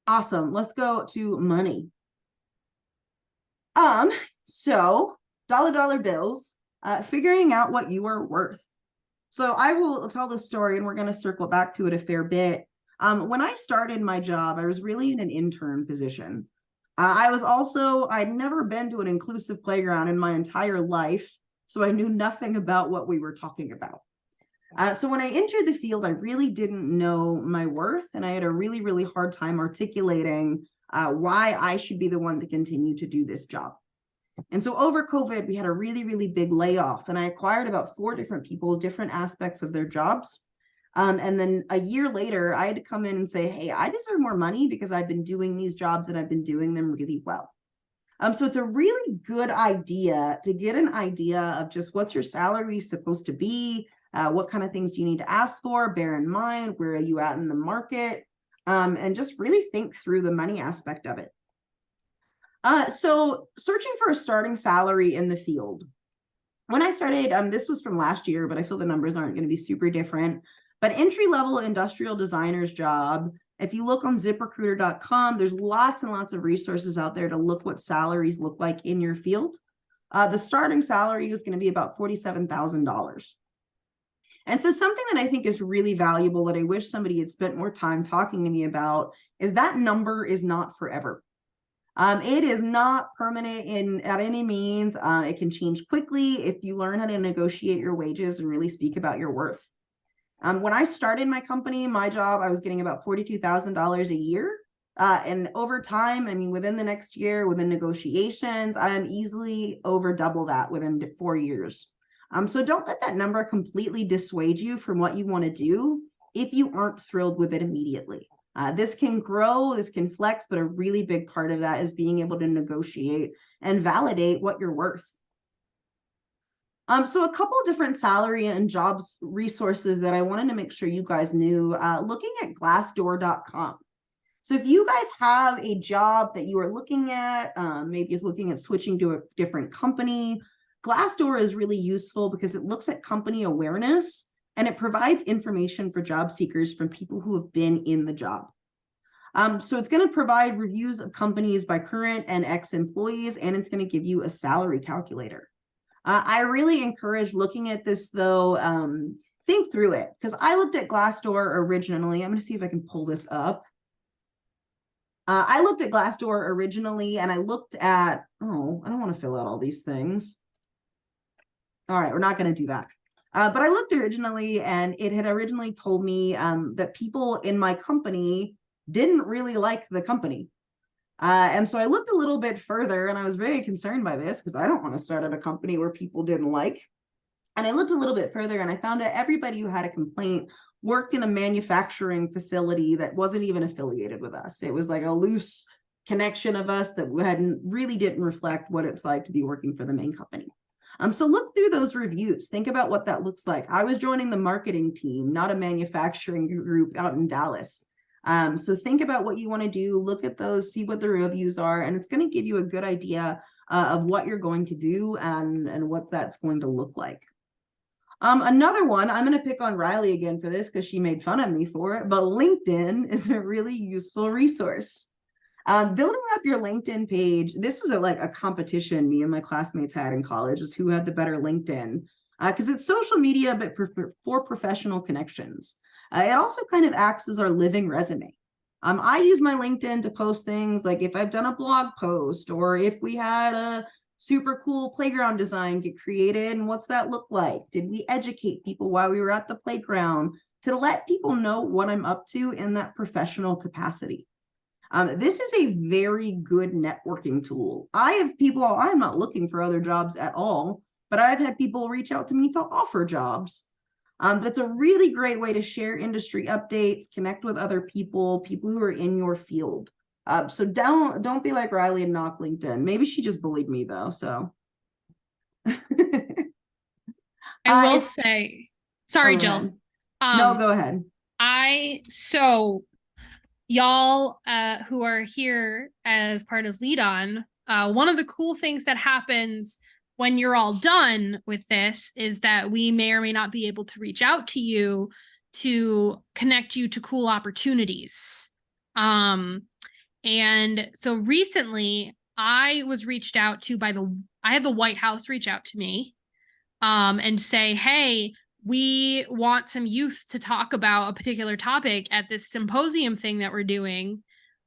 Awesome. Let's go to money. So dollar bills, figuring out what you are worth. So I will tell this story and we're going to circle back to it a fair bit. When I started my job, I was really in an intern position. I'd never been to an inclusive playground in my entire life, so I knew nothing about what we were talking about. So when I entered the field, I really didn't know my worth, and I had a really, really hard time articulating why I should be the one to continue to do this job. And so over COVID, we had a really, really big layoff, and I acquired about 4 different people, different aspects of their jobs. And then a year later, I had to come in and say, hey, I deserve more money because I've been doing these jobs and I've been doing them really well. So it's a really good idea to get an idea of just what's your salary supposed to be, What kind of things do you need to ask for? Bear in mind, where are you at in the market? And just really think through the money aspect of it. So searching for a starting salary in the field. When I started, this was from last year, but I feel the numbers aren't going to be super different. But entry-level industrial designer's job, if you look on ZipRecruiter.com, there's lots and lots of resources out there to look what salaries look like in your field. The starting salary is going to be about $47,000. And so something that I think is really valuable that I wish somebody had spent more time talking to me about is that number is not forever. It is not permanent at any means. It can change quickly if you learn how to negotiate your wages and really speak about your worth. When I started my company, my job, I was getting about $42,000 a year. And over time, I mean, within the next year, within negotiations, I am easily over double that within 4 years. So don't let that number completely dissuade you from what you want to do if you aren't thrilled with it immediately. This can grow, this can flex, but a really big part of that is being able to negotiate and validate what you're worth. So a couple different salary and jobs resources that I wanted to make sure you guys knew, looking at Glassdoor.com. So if you guys have a job that you are looking at, maybe is looking at switching to a different company, Glassdoor is really useful because it looks at company awareness and it provides information for job seekers from people who have been in the job. So it's going to provide reviews of companies by current and ex-employees, and it's going to give you a salary calculator. I really encourage looking at this though. Think through it, because I looked at Glassdoor originally. I'm going to see if I can pull this up. I looked at Glassdoor originally and I looked at, oh, I don't want to fill out all these things. All right, we're not going to do that. But I looked originally and it had originally told me that people in my company didn't really like the company. And so I looked a little bit further and I was very concerned by this because I don't want to start at a company where people didn't like. And I looked a little bit further and I found that everybody who had a complaint worked in a manufacturing facility that wasn't even affiliated with us. It was like a loose connection of us that really didn't reflect what it's like to be working for the main company. So look through those reviews. Think about what that looks like. I was joining the marketing team, not a manufacturing group out in Dallas. So think about what you want to do, look at those, see what the reviews are, and it's going to give you a good idea of what you're going to do and what that's going to look like. Another one, I'm going to pick on Riley again for this because she made fun of me for it, but LinkedIn is a really useful resource. Building up your LinkedIn page, this was like a competition me and my classmates had in college, was who had the better LinkedIn, because it's social media, but for professional connections. It also kind of acts as our living resume. I use my LinkedIn to post things like if I've done a blog post or if we had a super cool playground design get created and what's that look like? Did we educate people while we were at the playground to let people know what I'm up to in that professional capacity? This is a very good networking tool. I have people, I'm not looking for other jobs at all, but I've had people reach out to me to offer jobs. That's a really great way to share industry updates, connect with other people who are in your field. So don't be like Riley and knock LinkedIn. Maybe she just bullied me though, so. I will say, sorry, Jill. No, go ahead. So y'all who are here as part of Lead On, one of the cool things that happens when you're all done with this is that we may or may not be able to reach out to you to connect you to cool opportunities. And so recently I was reached out to I had the White House reach out to me and say, hey, we want some youth to talk about a particular topic at this symposium thing that we're doing.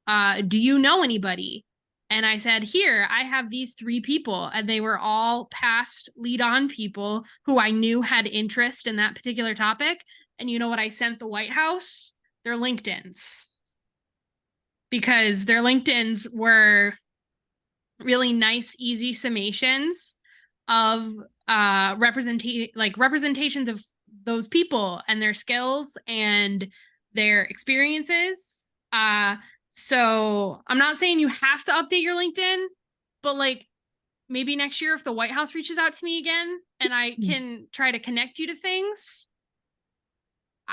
Do you know anybody? And I said, here, I have these 3 people, and they were all past Lead On people who I knew had interest in that particular topic. And you know what I sent the White House? Their LinkedIns. Because their LinkedIns were really nice, easy summations of representations of those people and their skills and their experiences. So I'm not saying you have to update your LinkedIn, but like maybe next year if the White House reaches out to me again and I can try to connect you to things,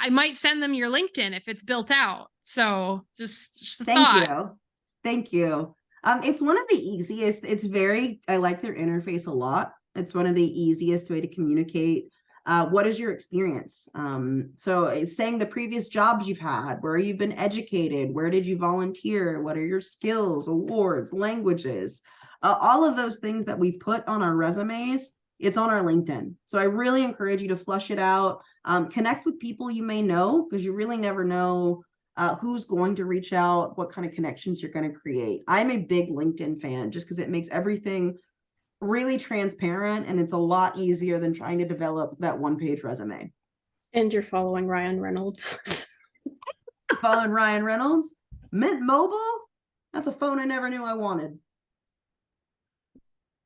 I might send them your LinkedIn if it's built out. So just a Thank thought. you. Thank you. It's one of the easiest. I like their interface a lot. It's one of the easiest way to communicate. What is your experience? So it's saying the previous jobs you've had, where you've been educated, where did you volunteer? What are your skills, awards, languages? All of those things that we put on our resumes, it's on our LinkedIn. So I really encourage you to flush it out. Connect with people you may know, because you really never know who's going to reach out, what kind of connections you're going to create. I'm a big LinkedIn fan just because it makes everything really transparent, and it's a lot easier than trying to develop that one-page resume. And you're following Ryan Reynolds. Following Ryan Reynolds? Mint Mobile? That's a phone I never knew I wanted.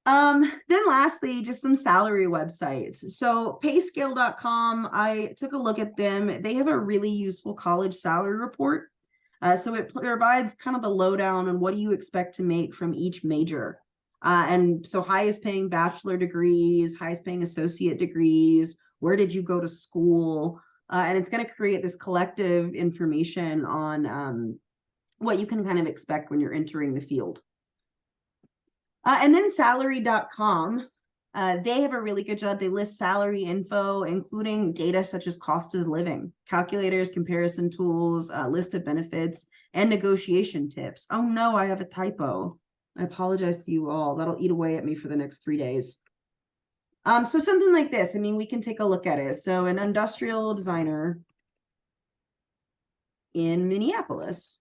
Then lastly, just some salary websites. So payscale.com, I took a look at them. They have a really useful college salary report. So it provides kind of the lowdown on what do you expect to make from each major. And so highest paying bachelor degrees, highest paying associate degrees, where did you go to school? And it's going to create this collective information on what you can kind of expect when you're entering the field. And then salary.com, they have a really good job. They list salary info, including data such as cost of living, calculators, comparison tools, list of benefits, and negotiation tips. Oh no, I have a typo. I apologize to you all. That'll eat away at me for the next 3 days. So something like this, I mean, we can take a look at it. So an industrial designer in Minneapolis.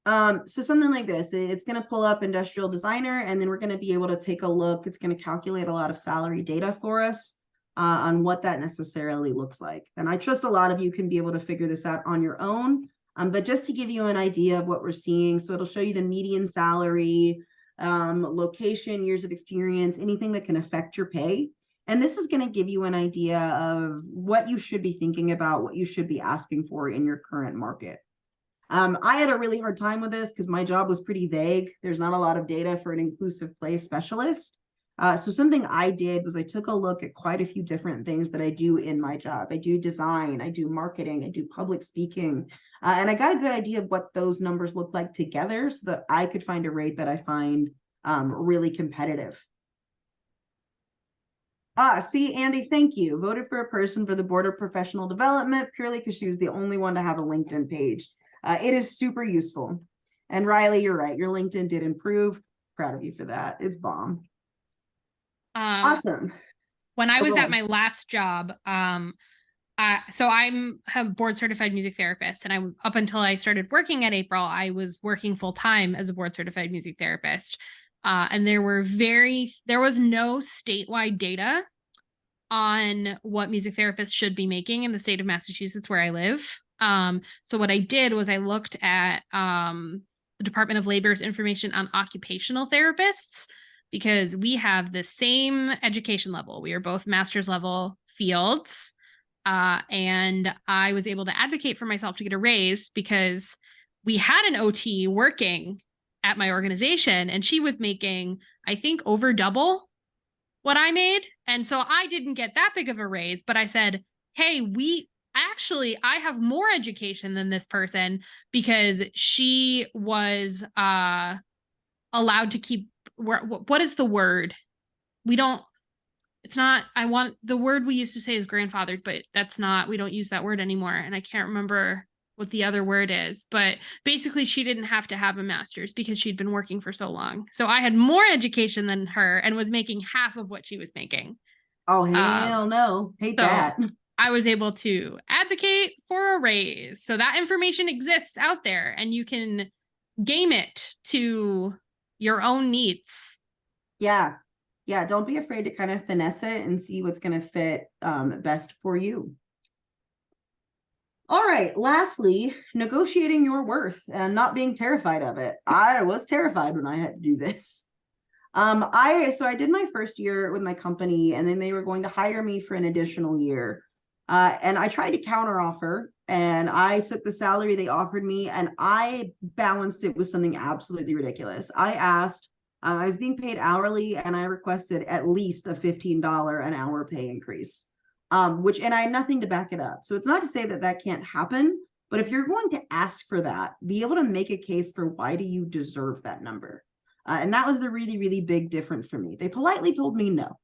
So something like this, it's going to pull up industrial designer, and then we're going to be able to take a look. It's going to calculate a lot of salary data for us on what that necessarily looks like. And I trust a lot of you can be able to figure this out on your own. But just to give you an idea of what we're seeing, so it'll show you the median salary, location, years of experience, anything that can affect your pay. And this is going to give you an idea of what you should be thinking about, what you should be asking for in your current market. I had a really hard time with this because my job was pretty vague. There's not a lot of data for an inclusive play specialist. So something I did was I took a look at quite a few different things that I do in my job. I do design, I do marketing, I do public speaking, and I got a good idea of what those numbers look like together so that I could find a rate that I find really competitive. See, Andy, thank you. Voted for a person for the Board of Professional Development purely because she was the only one to have a LinkedIn page. It is super useful. And Riley, you're right. Your LinkedIn did improve. Proud of you for that. It's bomb. Awesome. When I was go at on. my last job, so I'm a board certified music therapist, and I up until I started working at April, I was working full time as a board certified music therapist. And there was no statewide data on what music therapists should be making in the state of Massachusetts where I live. So what I did was I looked at the Department of Labor's information on occupational therapists, because we have the same education level. We are both master's level fields. And I was able to advocate for myself to get a raise because we had an OT working at my organization, and she was making, I think, over double what I made. And so I didn't get that big of a raise, but I said, hey, I have more education than this person because she was allowed to keep, what is the word? The word we used to say is grandfathered, but we don't use that word anymore. And I can't remember what the other word is, but basically she didn't have to have a master's because she'd been working for so long. So I had more education than her and was making half of what she was making. Oh, hell no. Hate that. I was able to advocate for a raise. So that information exists out there, and you can game it to your own needs. Yeah. Don't be afraid to kind of finesse it and see what's going to fit best for you. All right. Lastly, negotiating your worth and not being terrified of it. I was terrified when I had to do this. I did my first year with my company, and then they were going to hire me for an additional year. And I tried to counter offer, and I took the salary they offered me and I balanced it with something absolutely ridiculous. I asked, I was being paid hourly, and I requested at least a $15 an hour pay increase. and I have nothing to back it up. So it's not to say that that can't happen, but if you're going to ask for that, be able to make a case for why do you deserve that number. And that was the really, really big difference for me. They politely told me no.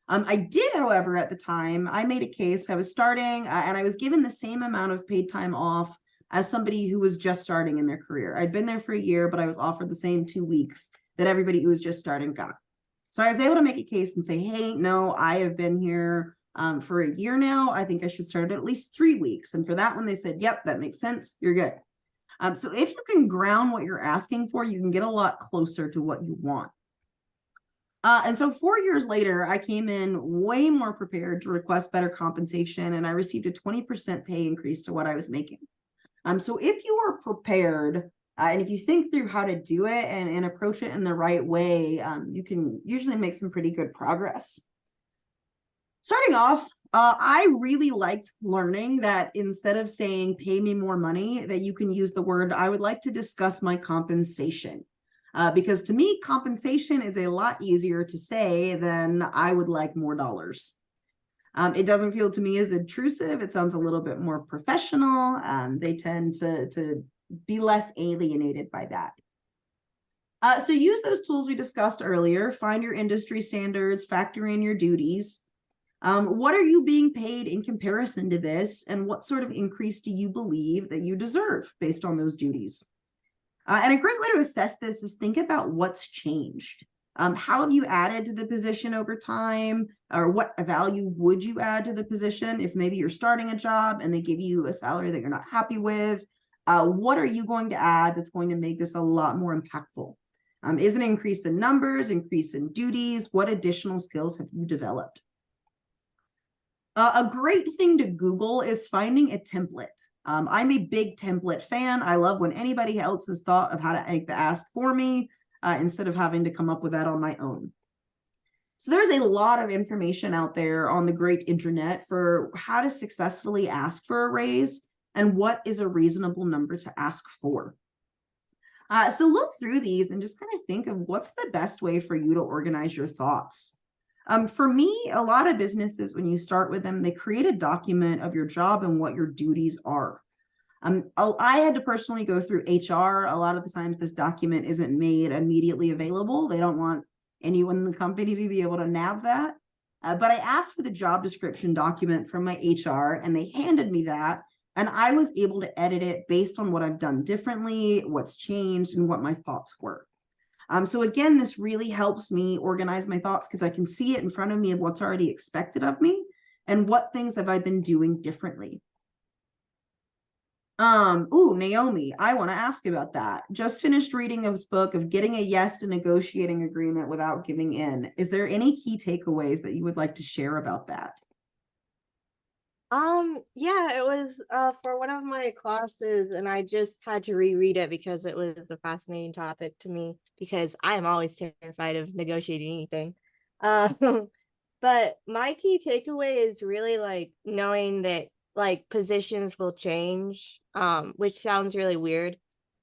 I did, however, at the time, I made a case. I was starting and I was given the same amount of paid time off as somebody who was just starting in their career. I'd been there for a year, but I was offered the same 2 weeks that everybody who was just starting got. So I was able to make a case and say, hey, no, I have been here for a year now. I think I should start at least 3 weeks. And for that one, they said, yep, that makes sense. You're good. So if you can ground what you're asking for, you can get a lot closer to what you want. And so 4 years later, I came in way more prepared to request better compensation, and I received a 20% pay increase to what I was making. So if you are prepared, and if you think through how to do it and approach it in the right way, you can usually make some pretty good progress. Starting off, I really liked learning that instead of saying, pay me more money, that you can use the word, I would like to discuss my compensation. Because to me, compensation is a lot easier to say than I would like more dollars. It doesn't feel to me as intrusive. It sounds a little bit more professional. They tend to be less alienated by that. So use those tools we discussed earlier. Find your industry standards, factor in your duties. What are you being paid in comparison to this? And what sort of increase do you believe that you deserve based on those duties? And a great way to assess this is think about what's changed. How have you added to the position over time? Or what value would you add to the position if maybe you're starting a job and they give you a salary that you're not happy with? What are you going to add that's going to make this a lot more impactful? Is it an increase in numbers, increase in duties? What additional skills have you developed? A great thing to Google is finding a template. I'm a big template fan. I love when anybody else has thought of how to make the ask for me instead of having to come up with that on my own. So there's a lot of information out there on the great internet for how to successfully ask for a raise and what is a reasonable number to ask for. So look through these and just kind of think of what's the best way for you to organize your thoughts. For me, a lot of businesses, when you start with them, they create a document of your job and what your duties are. I had to personally go through HR. A lot of the times this document isn't made immediately available. They don't want anyone in the company to be able to nab that. But I asked for the job description document from my HR and they handed me that. And I was able to edit it based on what I've done differently, what's changed, and what my thoughts were. So again, this really helps me organize my thoughts because I can see it in front of me of what's already expected of me and what things have I been doing differently. Naomi, I want to ask about that. Just finished reading this book of Getting a Yes to Negotiating Agreement Without Giving In. Is there any key takeaways that you would like to share about that? Yeah, it was for one of my classes and I just had to reread it because it was a fascinating topic to me because I am always terrified of negotiating anything. But my key takeaway is really like knowing that like positions will change, which sounds really weird.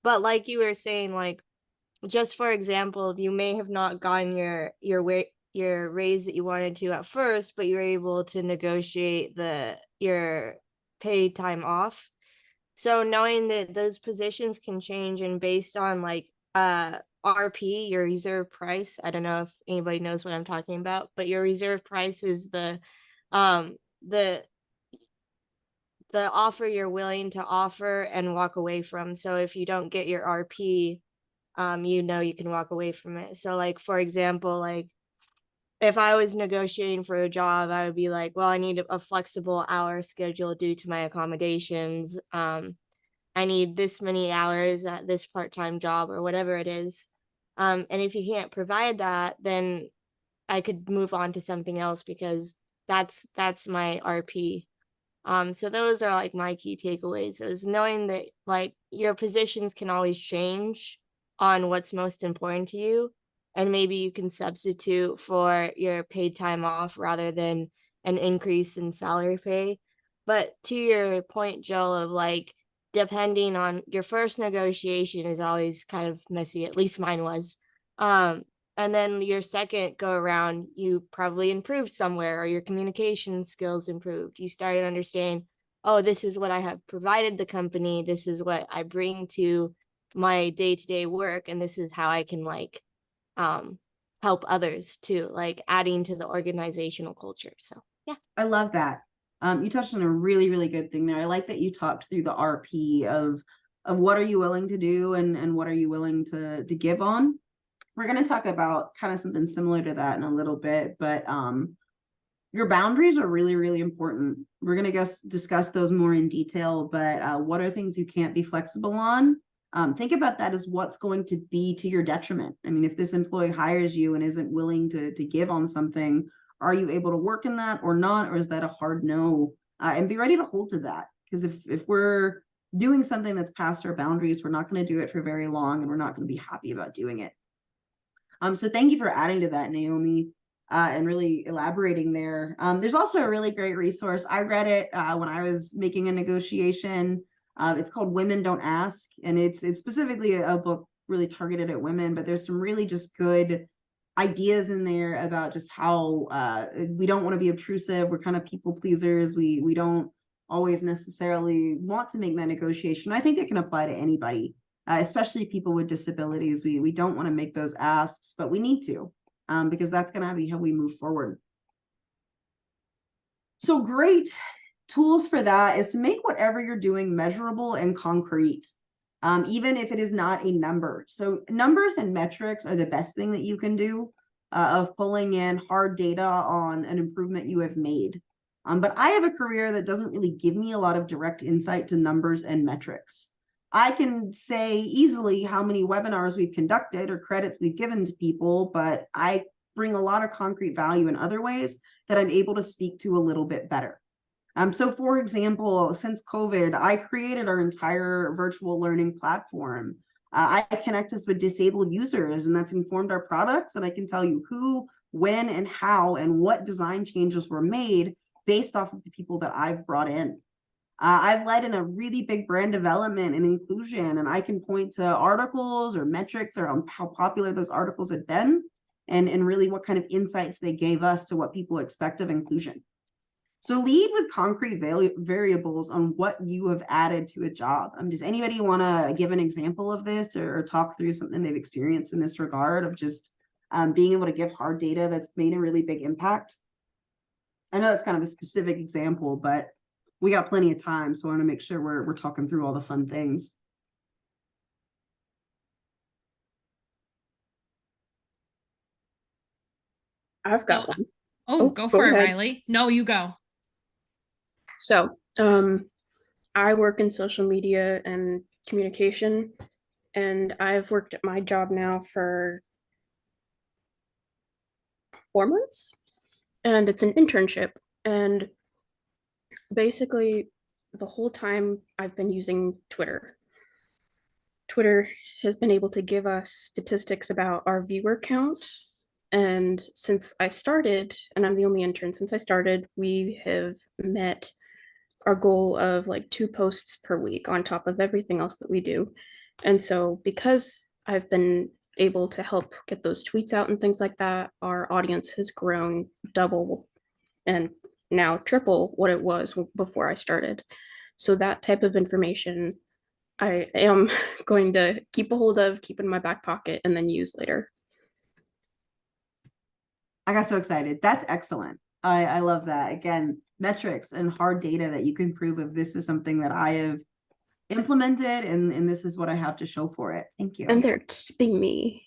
But like you were saying, like just for example, you may have not gotten your raise that you wanted to at first, but you were able to negotiate your paid time off. So knowing that those positions can change and based on like RP, your reserve price. I don't know if anybody knows what I'm talking about, but your reserve price is the offer you're willing to offer and walk away from. So if you don't get your RP, you can walk away from it. So like, for example, like if I was negotiating for a job, I would be like, well, I need a flexible hour schedule due to my accommodations. I need this many hours at this part-time job or whatever it is. And if you can't provide that, then I could move on to something else because that's my RP. So those are like my key takeaways is knowing that like your positions can always change on what's most important to you. And maybe you can substitute for your paid time off rather than an increase in salary pay. But to your point, Jill, of like, depending on your first negotiation is always kind of messy. At least mine was. And then your second go around, you probably improved somewhere, or your communication skills improved. You started understanding, oh, this is what I have provided the company. This is what I bring to my day-to-day work. And this is how I can like help others too, like adding to the organizational culture. So yeah. I love that. You touched on a really, really good thing there. I like that you talked through the RP of what are you willing to do and what are you willing to give on. We're going to talk about kind of something similar to that in a little bit, but your boundaries are really, really important. We're going to discuss those more in detail, but what are things you can't be flexible on? Think about that as what's going to be to your detriment. I mean, if this employee hires you and isn't willing to give on something, are you able to work in that or not? Or is that a hard no? And be ready to hold to that. Because if we're doing something that's past our boundaries, we're not going to do it for very long and we're not going to be happy about doing it. So thank you for adding to that, Naomi, and really elaborating there. There's also a really great resource. I read it when I was making a negotiation. It's called Women Don't Ask, and it's specifically a book really targeted at women, but there's some really just good ideas in there about just how we don't want to be obtrusive. We're kind of people pleasers. We don't always necessarily want to make that negotiation. I think it can apply to anybody. Especially people with disabilities. We don't want to make those asks, but we need to, because that's going to be how we move forward. So great tools for that is to make whatever you're doing measurable and concrete, even if it is not a number. So numbers and metrics are the best thing that you can do of pulling in hard data on an improvement you have made. But I have a career that doesn't really give me a lot of direct insight to numbers and metrics. I can say easily how many webinars we've conducted or credits we've given to people, but I bring a lot of concrete value in other ways that I'm able to speak to a little bit better. So for example, since COVID, I created our entire virtual learning platform. I connect us with disabled users, and that's informed our products. And I can tell you who, when, and how, and what design changes were made based off of the people that I've brought in. I've led in a really big brand development and inclusion, and I can point to articles or metrics or how popular those articles have been and really what kind of insights they gave us to what people expect of inclusion. So lead with concrete variables on what you have added to a job. Does anybody want to give an example of this or talk through something they've experienced in this regard of just being able to give hard data that's made a really big impact? I know that's kind of a specific example, but we got plenty of time, so I want to make sure we're talking through all the fun things. I've got one. Oh, go for it, ahead. Riley. No, you go. So, I work in social media and communication, and I've worked at my job now for 4 months, and it's an internship. And basically, the whole time I've been using Twitter. Twitter has been able to give us statistics about our viewer count. And since I started, and I'm the only intern, since I started, we have met our goal of like 2 posts per week on top of everything else that we do. And so because I've been able to help get those tweets out and things like that, our audience has grown double and now triple what it was before I started. So that type of information I am going to keep a hold of, keep in my back pocket, and then use later. I got so excited. That's excellent. I love that. Again, metrics and hard data that you can prove if this is something that I have implemented and this is what I have to show for it. Thank you. And they're keeping me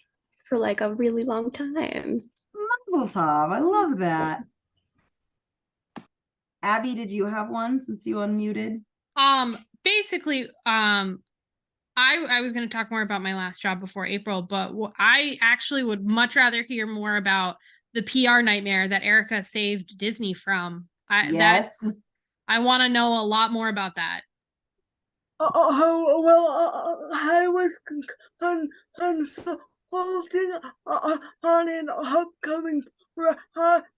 for like a really long time. Mazel tov. I love that. Abby, did you have one since you unmuted? Basically, I was going to talk more about my last job before April, but I actually would much rather hear more about the PR nightmare that Erica saved Disney from. Yes. I want to know a lot more about that. Well, I was consulting on an upcoming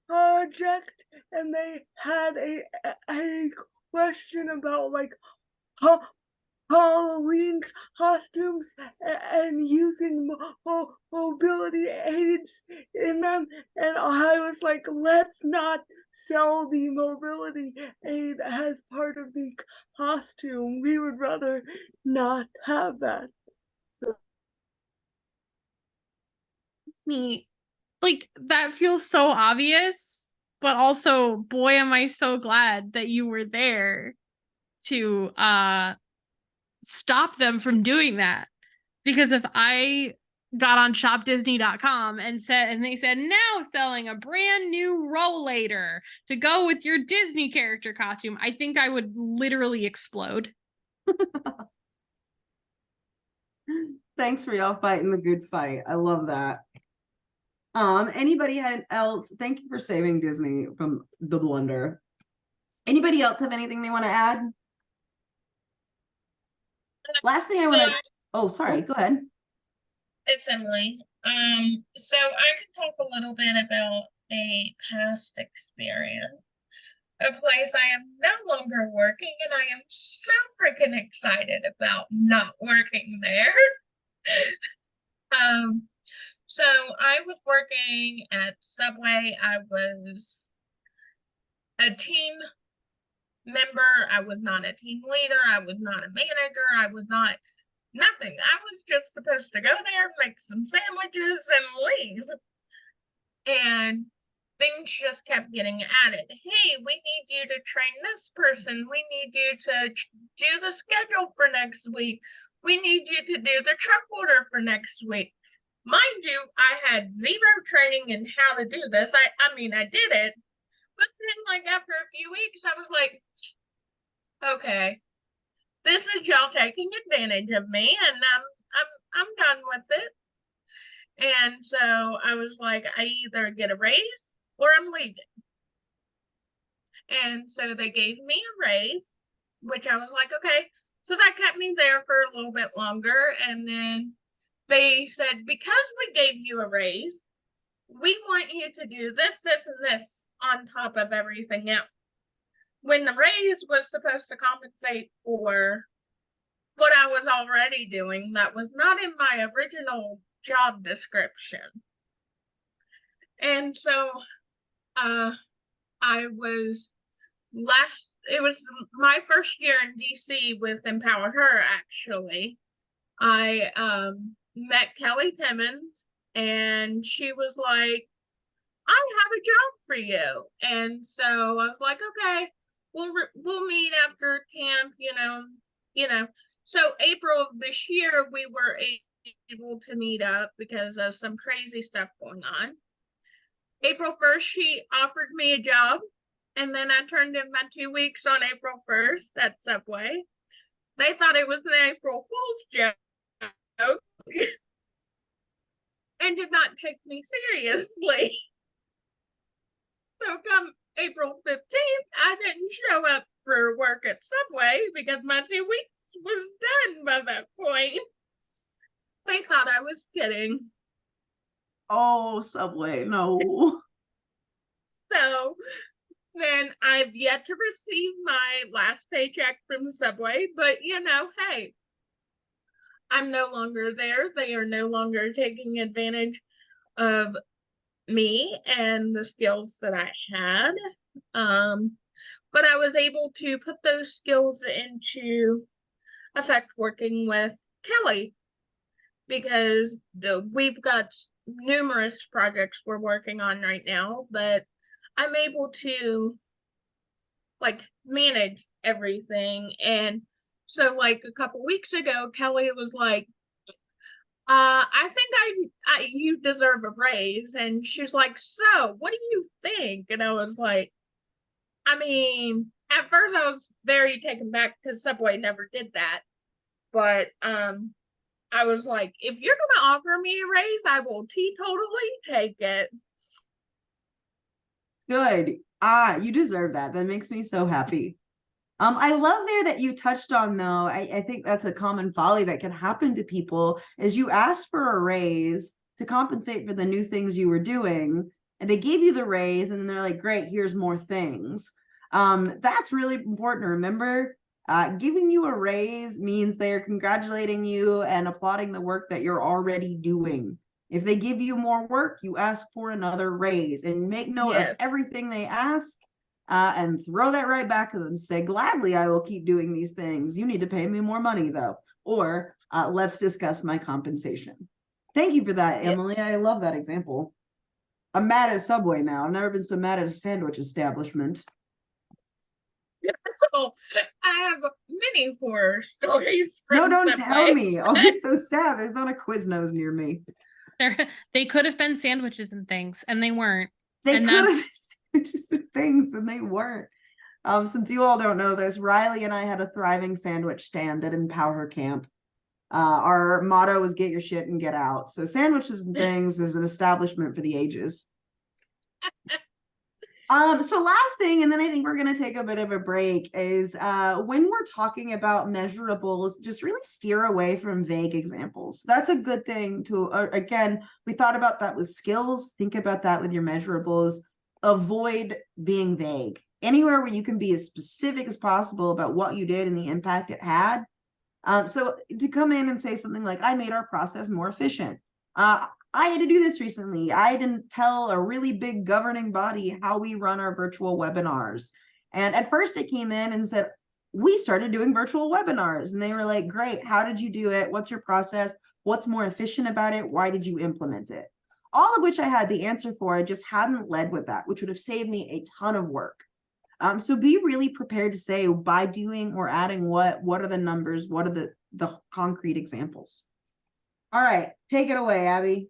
project, and they had a question about like Halloween costumes and using mobility aids in them. And I was like, let's not sell the mobility aid as part of the costume. We would rather not have that. Neat. Like that feels so obvious, but also, boy, am I so glad that you were there to stop them from doing that. Because if I got on shopdisney.com and they said now selling a brand new rollator to go with your Disney character costume, I think I would literally explode. Thanks for y'all fighting the good fight. I love that. Anybody else? Thank you for saving Disney from the blunder. Anybody else have anything they want to add? Last thing I want to. Oh, sorry. Go ahead. It's Emily. So I could talk a little bit about a past experience, a place I am no longer working, and I am so freaking excited about not working there. So I was working at Subway. I was a team member. I was not a team leader. I was not a manager. I was not nothing. I was just supposed to go there, make some sandwiches, and leave. And things just kept getting added. Hey, we need you to train this person. We need you to do the schedule for next week. We need you to do the truck order for next week. Mind you, I had zero training in how to do this. I mean, I did it, but then like after a few weeks, I was like, okay, this is y'all taking advantage of me, and I'm done with it. And so I was like, I either get a raise or I'm leaving. And so they gave me a raise, which I was like, okay. So that kept me there for a little bit longer. And then they said, because we gave you a raise, we want you to do this, this, and this on top of everything else. When the raise was supposed to compensate for what I was already doing, that was not in my original job description. And so it was my first year in DC with Empower Her, actually. I met Kelly Timmons, and she was like, I have a job for you. And so I was like, okay, we'll meet after camp, you know. So April of this year, we were able to meet up because of some crazy stuff going on. April 1st, she offered me a job, and then I turned in my 2 weeks on April 1st at Subway. They thought it was an April Fool's joke and did not take me seriously. So come April 15th, I didn't show up for work at Subway because my 2 weeks was done by that point. They thought I was kidding. Oh, Subway, no. So then I've yet to receive my last paycheck from Subway, but hey, I'm no longer there. They are no longer taking advantage of me and the skills that I had. But I was able to put those skills into effect working with Kelly, because we've got numerous projects we're working on right now, but I'm able to manage everything. And so a couple weeks ago, Kelly was like, I think you deserve a raise. And she's like, so what do you think? And I was like, I mean, at first I was very taken back because Subway never did that. But I was like, if you're gonna offer me a raise, I will teetotally take it. Good. You deserve that. That makes me so happy. I love there that you touched on, though. I think that's a common folly that can happen to people, is you ask for a raise to compensate for the new things you were doing, and they gave you the raise, and then they're like, great, here's more things. That's really important to remember. Giving you a raise means they are congratulating you and applauding the work that you're already doing. If they give you more work, you ask for another raise, and make note of Yes. everything they ask, and throw that right back to them. Say, gladly, I will keep doing these things. You need to pay me more money though. Or let's discuss my compensation. Thank you for that, Emily. I love that example. I'm mad at Subway now. I've never been so mad at a sandwich establishment. So I have many horror stories. No, from don't Subway. tell me. I'll get so sad. There's not a Quiznos near me. They could have been sandwiches and things, and they weren't. They And could have that's- been sandwiches and things, and they weren't. Since you all don't know this, Riley and I had a thriving sandwich stand at Empower Camp. Our motto was "Get your shit and get out." So sandwiches and things is an establishment for the ages. So last thing, and then I think we're going to take a bit of a break, is when we're talking about measurables, just really steer away from vague examples. That's a good thing to, again, we thought about that with skills. Think about that with your measurables. Avoid being vague. Anywhere where you can be as specific as possible about what you did and the impact it had. So to come in and say something like, I made our process more efficient. I had to do this recently. I didn't tell a really big governing body how we run our virtual webinars. And at first it came in and said, we started doing virtual webinars. And they were like, great, how did you do it? What's your process? What's more efficient about it? Why did you implement it? All of which I had the answer for. I just hadn't led with that, which would have saved me a ton of work. So be really prepared to say, by doing or adding what are the numbers? What are the concrete examples? All right, take it away, Abby.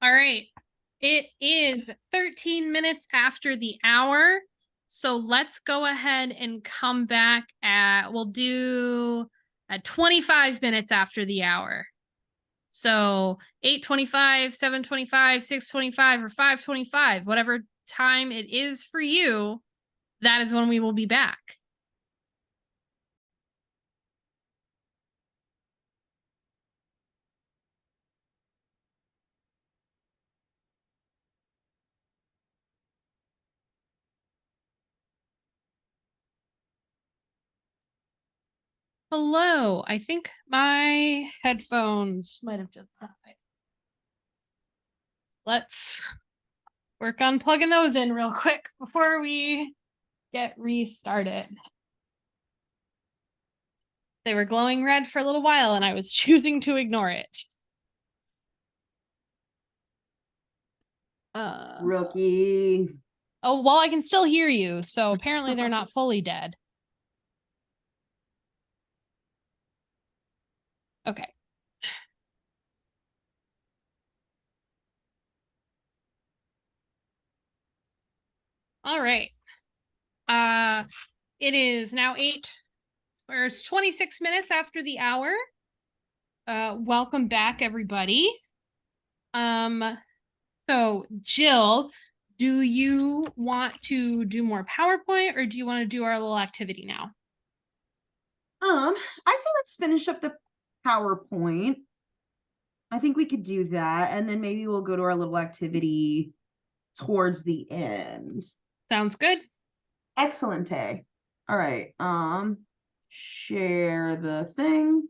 All right. It is 13 minutes after the hour. So let's go ahead and come back we'll do at 25 minutes after the hour. So 8:25, 7:25, 6:25, or 5:25, whatever time it is for you, that is when we will be back. Hello, I think my headphones might have just died. Let's work on plugging those in real quick before we get restarted. They were glowing red for a little while and I was choosing to ignore it. Rookie. Oh, well, I can still hear you, so apparently they're not fully dead. Okay. All right. It is now 26 minutes after the hour. Welcome back, everybody. So Jill, do you want to do more PowerPoint or do you want to do our little activity now? I say let's finish up the PowerPoint. I think we could do that, and then maybe we'll go to our little activity towards the end. Sounds good. Excellent. All right. Share the thing.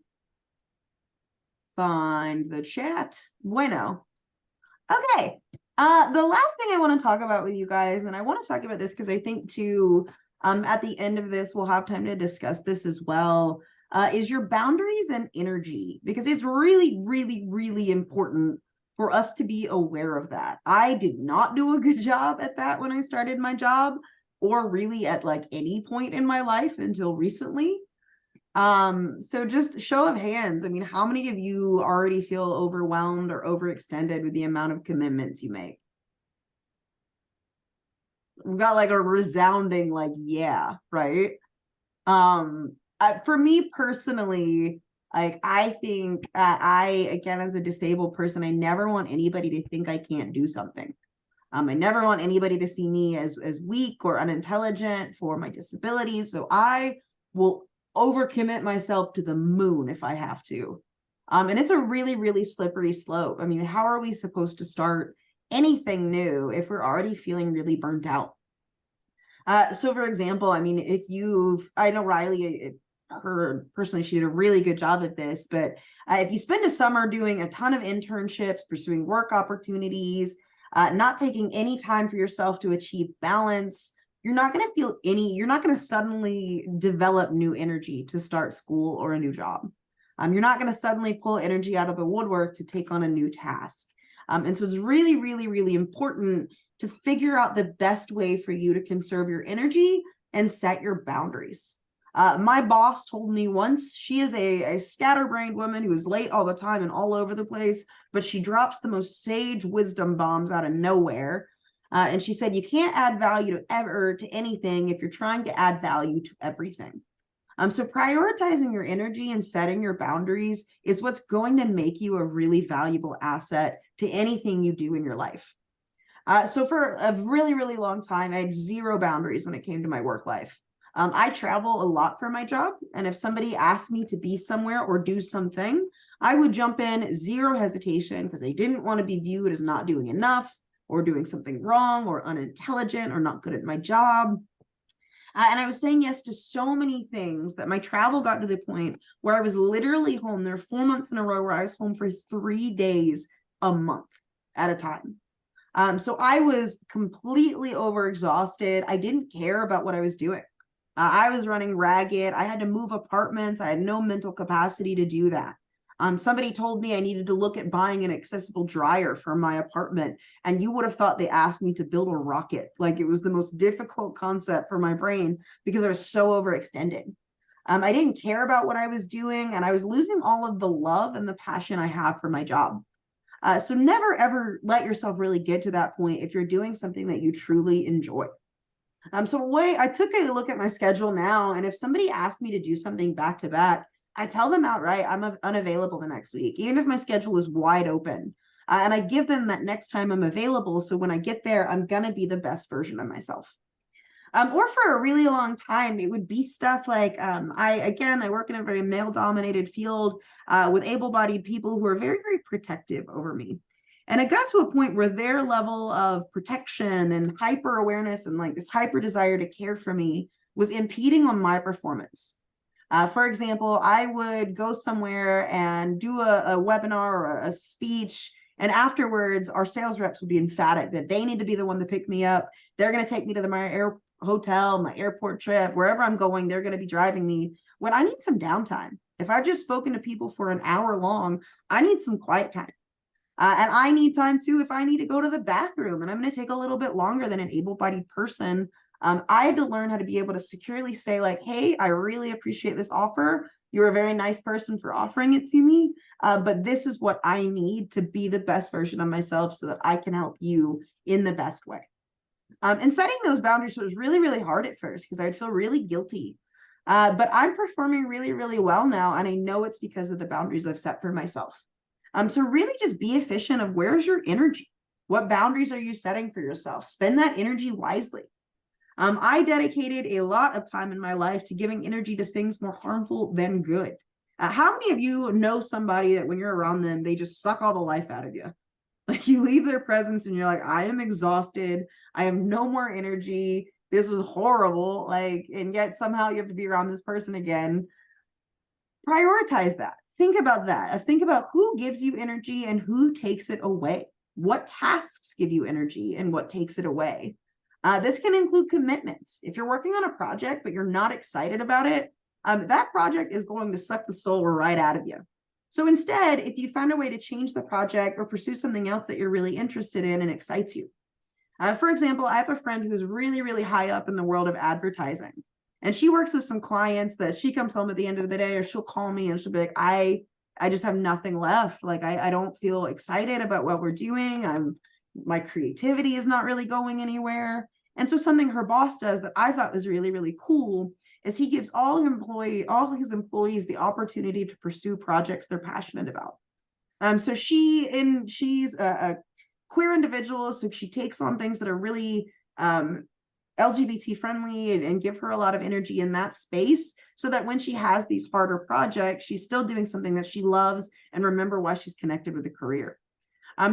Find the chat. Bueno. Okay. The last thing I want to talk about with you guys, and I want to talk about this because I think too, at the end of this, we'll have time to discuss this as well, is your boundaries and energy, because it's really, really, really important for us to be aware of that. I did not do a good job at that when I started my job, or really at like any point in my life until recently. So just show of hands. I mean, how many of you already feel overwhelmed or overextended with the amount of commitments you make? We've got like a resounding, like, yeah, right? For me personally, like, I think again, as a disabled person, I never want anybody to think I can't do something. I never want anybody to see me as weak or unintelligent for my disability. So I will overcommit myself to the moon if I have to. And it's a really, really slippery slope. I mean, how are we supposed to start anything new if we're already feeling really burnt out? So for example, I mean, I know Riley, her personally, she did a really good job of this. But if you spend a summer doing a ton of internships, pursuing work opportunities, not taking any time for yourself to achieve balance, you're not going to feel you're not going to suddenly develop new energy to start school or a new job. You're not going to suddenly pull energy out of the woodwork to take on a new task. And so it's really, really, really important to figure out the best way for you to conserve your energy and set your boundaries. My boss told me once, she is a scatterbrained woman who is late all the time and all over the place, but she drops the most sage wisdom bombs out of nowhere. And she said, you can't add value to anything if you're trying to add value to everything. So prioritizing your energy and setting your boundaries is what's going to make you a really valuable asset to anything you do in your life. So for a really, really long time, I had zero boundaries when it came to my work life. I travel a lot for my job, and if somebody asked me to be somewhere or do something, I would jump in, zero hesitation, because I didn't want to be viewed as not doing enough or doing something wrong or unintelligent or not good at my job. And I was saying yes to so many things that my travel got to the point where I was literally home. There were 4 months in a row where I was home for 3 days a month at a time. So I was completely overexhausted. I didn't care about what I was doing. I was running ragged. I had to move apartments. I had no mental capacity to do that. Somebody told me I needed to look at buying an accessible dryer for my apartment, and you would have thought they asked me to build a rocket. Like, it was the most difficult concept for my brain because I was so overextended. I didn't care about what I was doing, and I was losing all of the love and the passion I have for my job. So never ever let yourself really get to that point if you're doing something that you truly enjoy. So I took a look at my schedule now, and if somebody asked me to do something back to back, I tell them outright I'm unavailable the next week, even if my schedule is wide open. And I give them that next time I'm available. So when I get there, I'm going to be the best version of myself. Or for a really long time, it would be stuff like, I work in a very male dominated field with able-bodied people who are very, very protective over me. And it got to a point where their level of protection and hyper awareness and like this hyper desire to care for me was impeding on my performance. For example, I would go somewhere and do a webinar or a speech, and afterwards, our sales reps would be emphatic that they need to be the one to pick me up. They're going to take me to my hotel, my airport trip, wherever I'm going, they're going to be driving me. When I need some downtime, if I've just spoken to people for an hour long, I need some quiet time. And I need time too if I need to go to the bathroom and I'm going to take a little bit longer than an able-bodied person. I had to learn how to be able to securely say like, hey, I really appreciate this offer. You're a very nice person for offering it to me. But this is what I need to be the best version of myself so that I can help you in the best way. And setting those boundaries was really, really hard at first because I'd feel really guilty. But I'm performing really, really well now. And I know it's because of the boundaries I've set for myself. So really just be efficient of where's your energy? What boundaries are you setting for yourself? Spend that energy wisely. I dedicated a lot of time in my life to giving energy to things more harmful than good. How many of you know somebody that when you're around them, they just suck all the life out of you? Like you leave their presence and you're like, I am exhausted. I have no more energy. This was horrible. Like, and yet somehow you have to be around this person again. Prioritize that. Think about that. Think about who gives you energy and who takes it away. What tasks give you energy and what takes it away? This can include commitments. If you're working on a project, but you're not excited about it, that project is going to suck the soul right out of you. So instead, if you find a way to change the project or pursue something else that you're really interested in and excites you. For example, I have a friend who's really, really high up in the world of advertising. And she works with some clients that she comes home at the end of the day, or she'll call me and she'll be like, I just have nothing left. Like, I don't feel excited about what we're doing. My creativity is not really going anywhere. And so something her boss does that I thought was really, really cool is he gives all his employees the opportunity to pursue projects they're passionate about. So she's a queer individual, so she takes on things that are really LGBT friendly and give her a lot of energy in that space so that when she has these harder projects, she's still doing something that she loves and remember why she's connected with a career.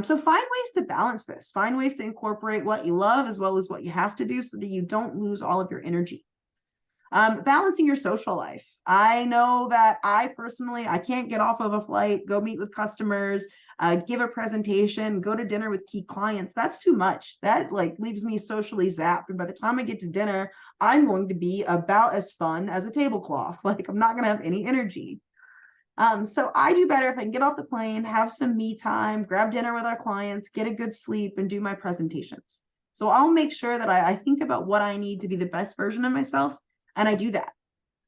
So find ways to balance this. Find ways to incorporate what you love as well as what you have to do so that you don't lose all of your energy. Balancing your social life. I know that I personally, I can't get off of a flight, go meet with customers, give a presentation, go to dinner with key clients. That's too much. That like leaves me socially zapped. And by the time I get to dinner, I'm going to be about as fun as a tablecloth. Like I'm not going to have any energy. So I do better if I can get off the plane, have some me time, grab dinner with our clients, get a good sleep, and do my presentations. So I'll make sure that I think about what I need to be the best version of myself, and I do that.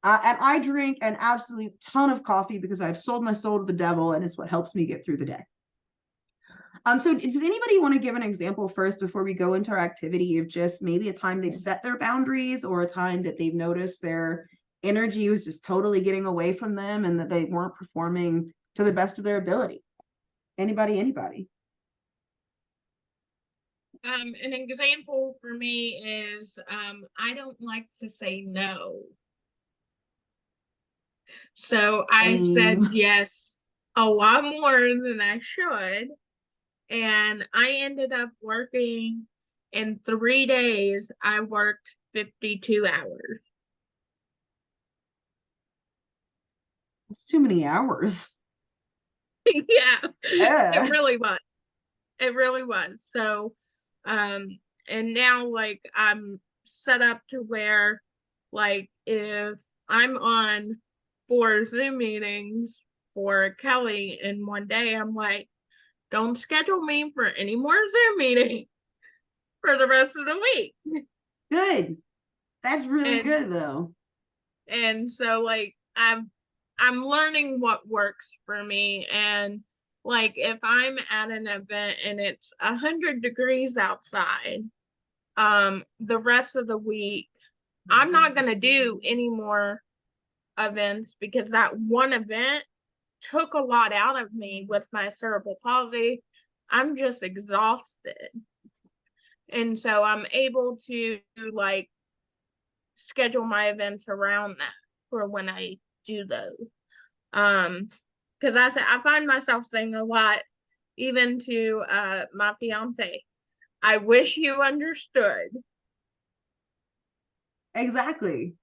And I drink an absolute ton of coffee because I've sold my soul to the devil, and it's what helps me get through the day. So does anybody want to give an example first before we go into our activity of just maybe a time they've set their boundaries or a time that they've noticed their energy was just totally getting away from them and that they weren't performing to the best of their ability? Anybody? An example for me is I don't like to say no. So I said Same. yes a lot more than I should. And I ended up working in 3 days, I worked 52 hours. It's too many hours. Yeah, Yeah. it really was. It really was. So, and now like I'm set up to where like if I'm on 4 Zoom meetings for Kelly in one day, I'm like, don't schedule me for any more Zoom meetings for the rest of the week. Good. That's really And- good though. And so like I'm learning what works for me. And like if I'm at an event and it's 100 degrees outside, the rest of the week I'm not gonna do any more events because that one event took a lot out of me with my cerebral palsy. I'm just exhausted. And so I'm able to like schedule my events around that for when I do those. Because I find myself saying a lot, even to my fiance, I wish you understood. Exactly.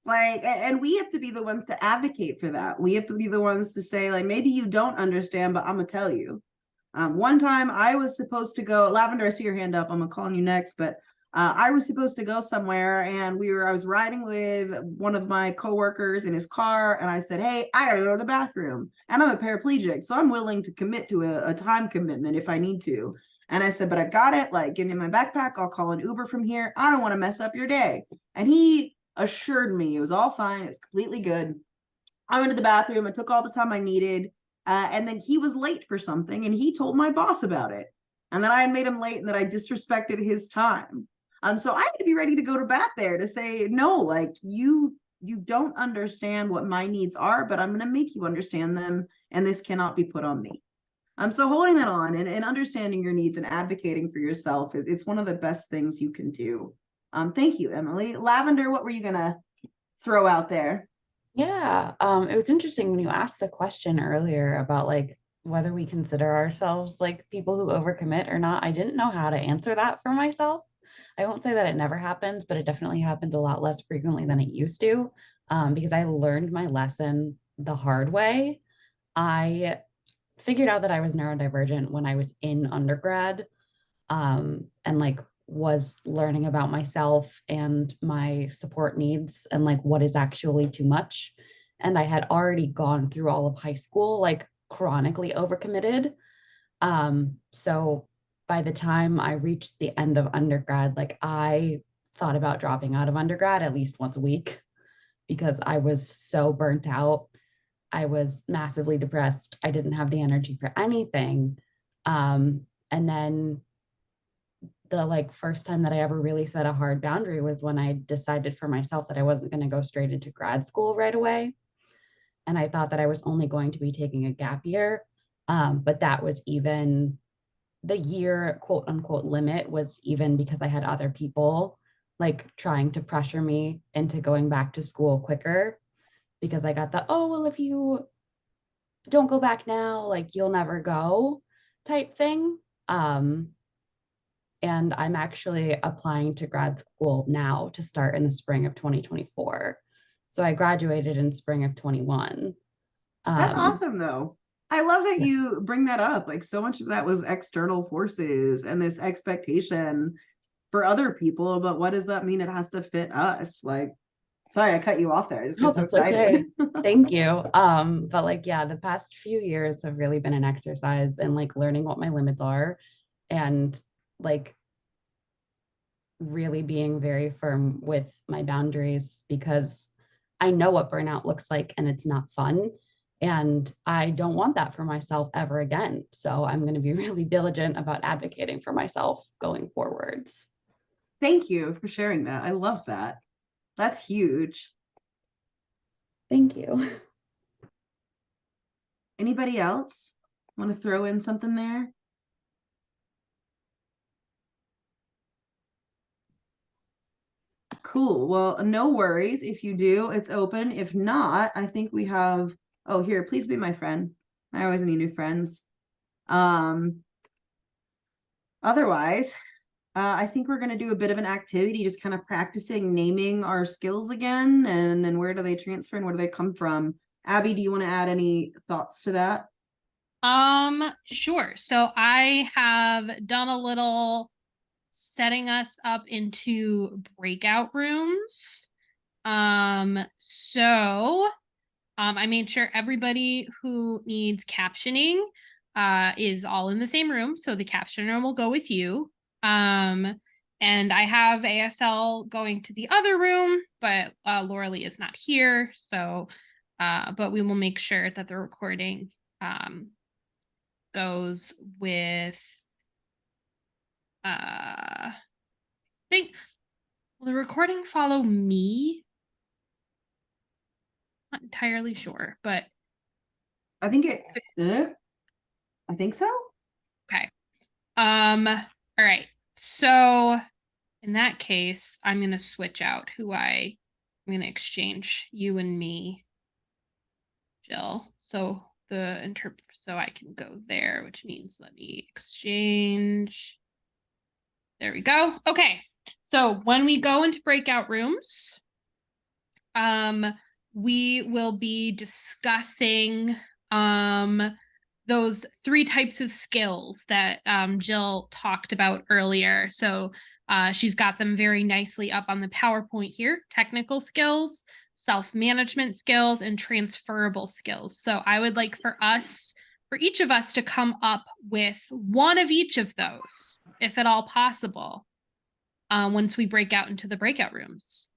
Like, and we have to be the ones to advocate for that. We have to be the ones to say, like, maybe you don't understand, but I'm gonna tell you. One time I was supposed to go, Lavender, I see your hand up. I'm gonna call on you next, but I was supposed to go somewhere and I was riding with one of my coworkers in his car, and I said, hey, I gotta go to the bathroom. And I'm a paraplegic, so I'm willing to commit to a time commitment if I need to. And I said, but I've got it. Like, give me my backpack. I'll call an Uber from here. I don't want to mess up your day. And he assured me it was all fine. It was completely good. I went to the bathroom. I took all the time I needed. And then he was late for something and he told my boss about it. And then I had made him late and that I disrespected his time. So I had to be ready to go to bat there to say, no, like you don't understand what my needs are, but I'm going to make you understand them. And this cannot be put on me. So holding that on and understanding your needs and advocating for yourself, it's one of the best things you can do. Thank you, Emily. Lavender, what were you gonna throw out there? Yeah, it was interesting when you asked the question earlier about like whether we consider ourselves like people who overcommit or not. I didn't know how to answer that for myself. I won't say that it never happens, but it definitely happens a lot less frequently than it used to, because I learned my lesson the hard way. I figured out that I was neurodivergent when I was in undergrad, and like was learning about myself and my support needs and like what is actually too much. And I had already gone through all of high school, like chronically overcommitted. So by the time I reached the end of undergrad, like I thought about dropping out of undergrad at least once a week because I was so burnt out. I was massively depressed. I didn't have the energy for anything. And then the like first time that I ever really set a hard boundary was when I decided for myself that I wasn't going to go straight into grad school right away. And I thought that I was only going to be taking a gap year. But that was even the year quote unquote limit was even because I had other people like trying to pressure me into going back to school quicker because I got the, oh, well, if you don't go back now, like you'll never go type thing. And I'm actually applying to grad school now to start in the spring of 2024. So I graduated in spring of 21. That's Um, awesome though. I love that you bring that up. Like so much of that was external forces and this expectation for other people, but what does that mean? It has to fit us. Like, sorry, I cut you off there. I just Oh, get so that's okay. excited. Thank you. But like, yeah, the past few years have really been an exercise in like learning what my limits are and like really being very firm with my boundaries because I know what burnout looks like and it's not fun. And I don't want that for myself ever again. So I'm going to be really diligent about advocating for myself going forwards. Thank you for sharing that. I love that. That's huge. Thank you. Anybody else want to throw in something there? Cool. Well, no worries. If you do, it's open. If not, I think we have, oh, here, please be my friend. I always need new friends. Otherwise, I think we're going to do a bit of an activity, just kind of practicing naming our skills again, and then where do they transfer and where do they come from? Abby, do you want to add any thoughts to that? Sure. So I have done a little setting us up into breakout rooms. I made sure everybody who needs captioning is all in the same room. So the captioner will go with you. And I have ASL going to the other room, but Laura Lee is not here. So, but we will make sure that the recording goes with I think will the recording follow me? Not entirely sure, but I think I think so. Okay. All right. So in that case, I'm gonna switch out I'm gonna exchange you and me, Jill. So so I can go there, which means let me exchange. There we go. Okay. So when we go into breakout rooms, we will be discussing those 3 types of skills that Jill talked about earlier. So she's got them very nicely up on the PowerPoint here: technical skills, self-management skills, and transferable skills. So I would like for each of us to come up with one of each of those, if at all possible, once we break out into the breakout rooms.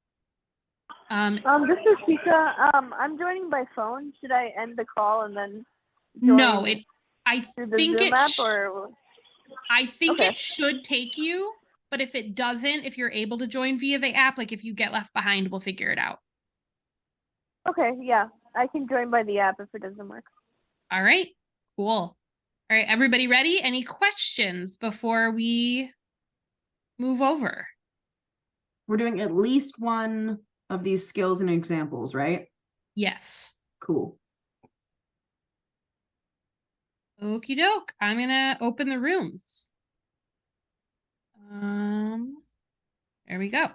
This is Shika. I'm joining by phone. Should I end the call and then No, join I through the think Zoom it app sh- or I think Okay. it should take you, but if it doesn't, if you're able to join via the app, like if you get left behind, we'll figure it out. Okay, yeah. I can join by the app if it doesn't work. All right, cool. All right, everybody ready? Any questions before we move over? We're doing at least one of these skills and examples, right? Yes. Cool. Okie doke. I'm gonna open the rooms. There we go.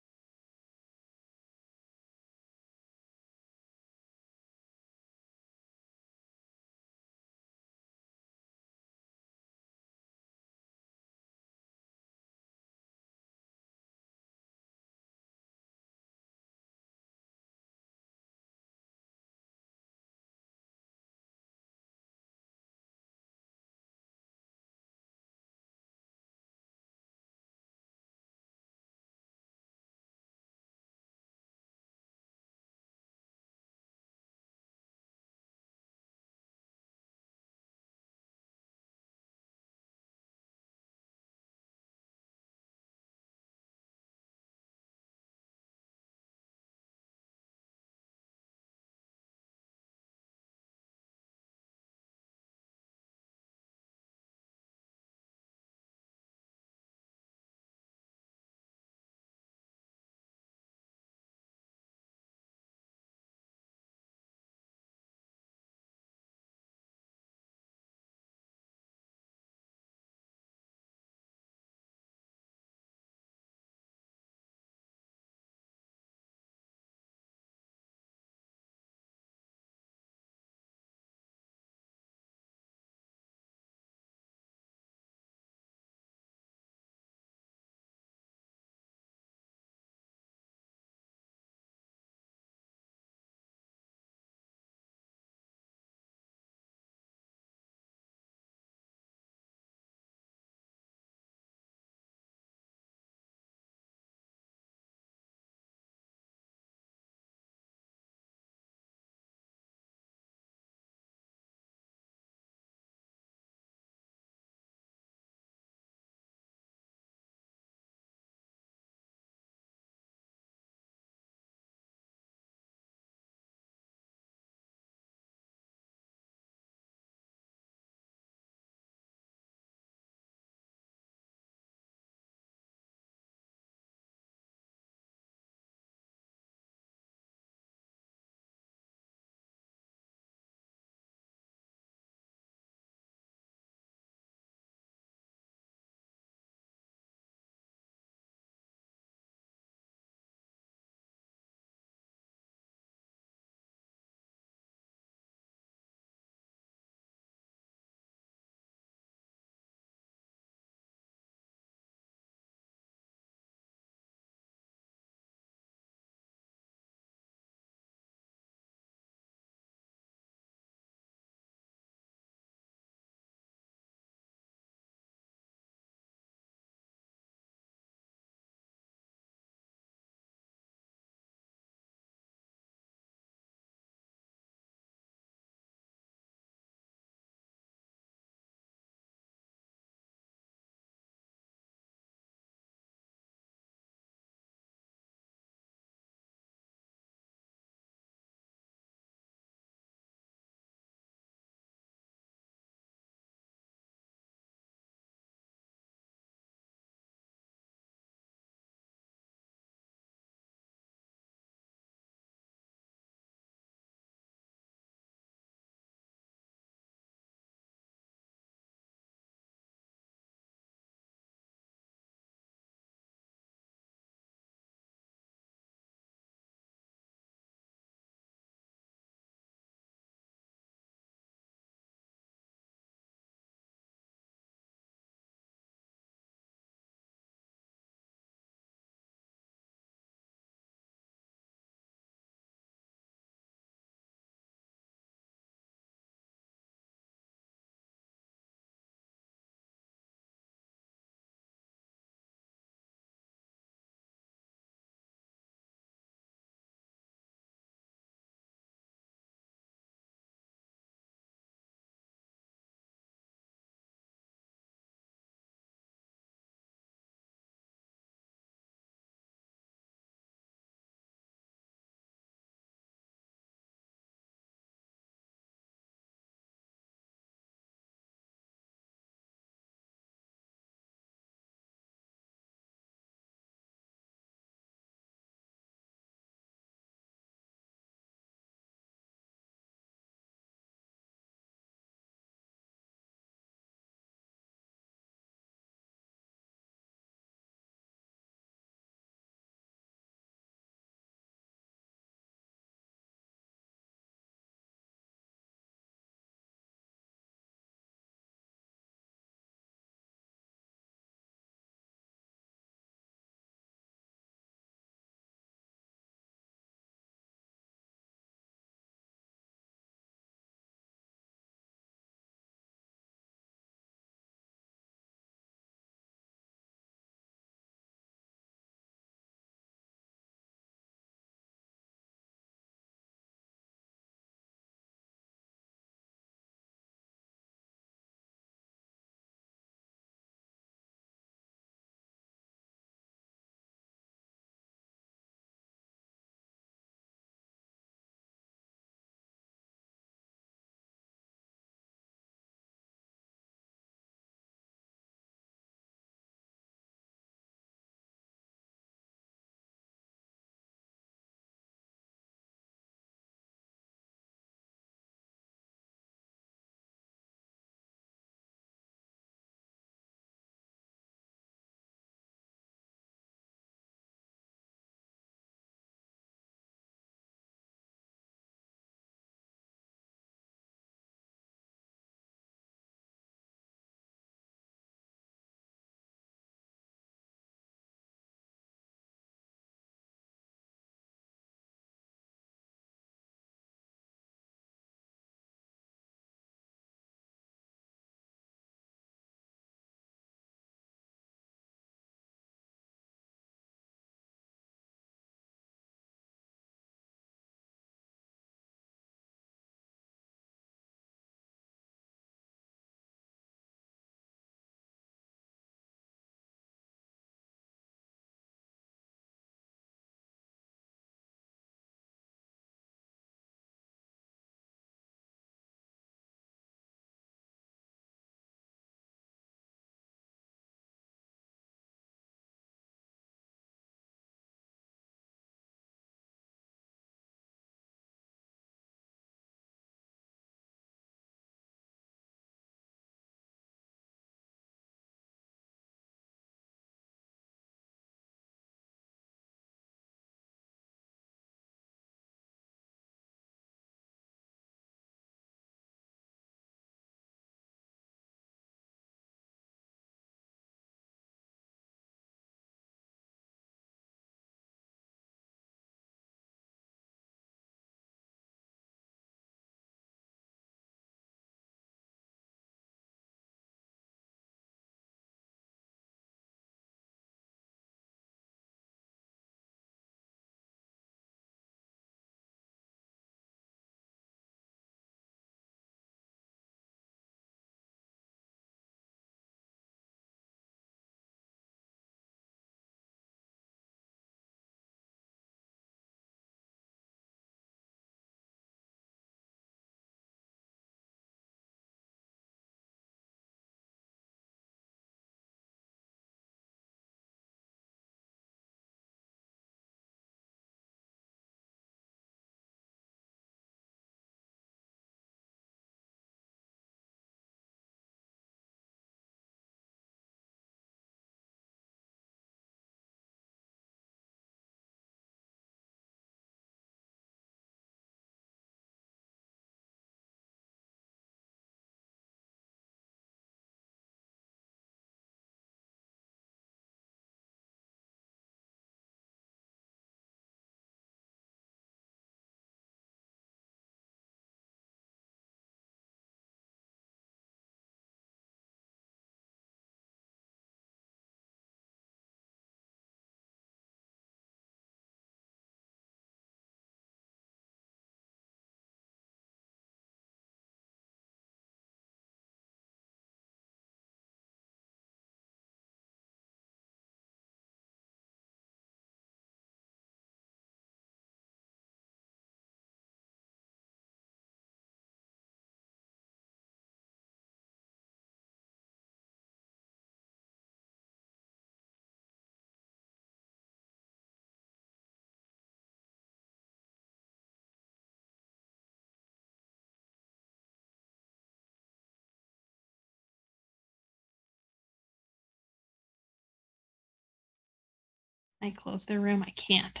I close their room. I can't.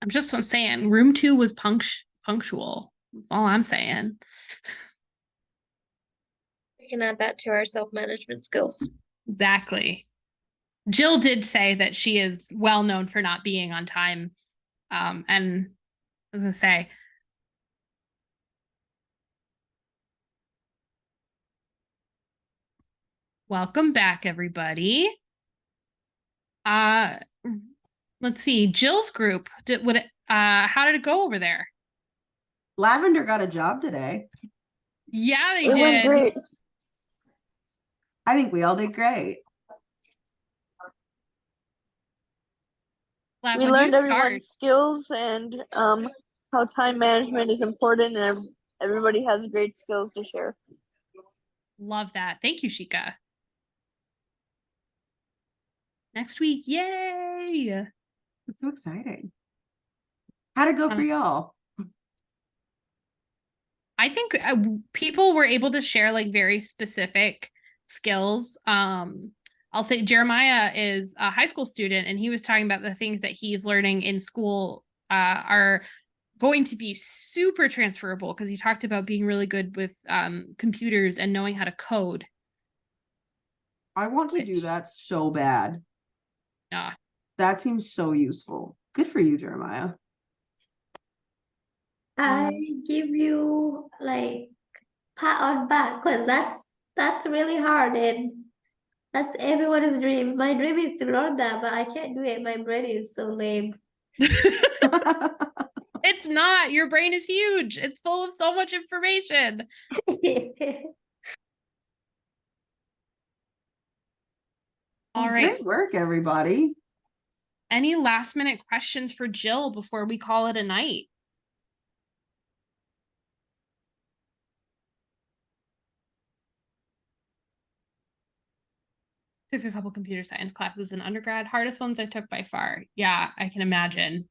I'm just saying, room 2 was punctual. That's all I'm saying. We can add that to our self-management skills. Exactly. Jill did say that she is well known for not being on time. And I was gonna say, welcome back, everybody. Let's see, Jill's group. How did it go over there? Lavender got a job today. Yeah, they It went did. great. I think we all did great. Lav, We when learned you everyone's skills and how time management is important, and everybody has great skills to share. Love that. Thank you, Shika. Next week, yay! That's so exciting. How'd it go for y'all? I think people were able to share like very specific skills. I'll say Jeremiah is a high school student, and he was talking about the things that he's learning in school are going to be super transferable, because he talked about being really good with computers and knowing how to code. I want to do that so bad. Yeah. That seems so useful. Good for you, Jeremiah. I give you like pat on back, because that's really hard, and that's everyone's dream. My dream is to learn that, but I can't do it. My brain is so lame. It's not. Your brain is huge. It's full of so much information. All right. Great work, everybody. Any last minute questions for Jill before we call it a night? Took a couple computer science classes in undergrad. Hardest ones I took by far. Yeah, I can imagine.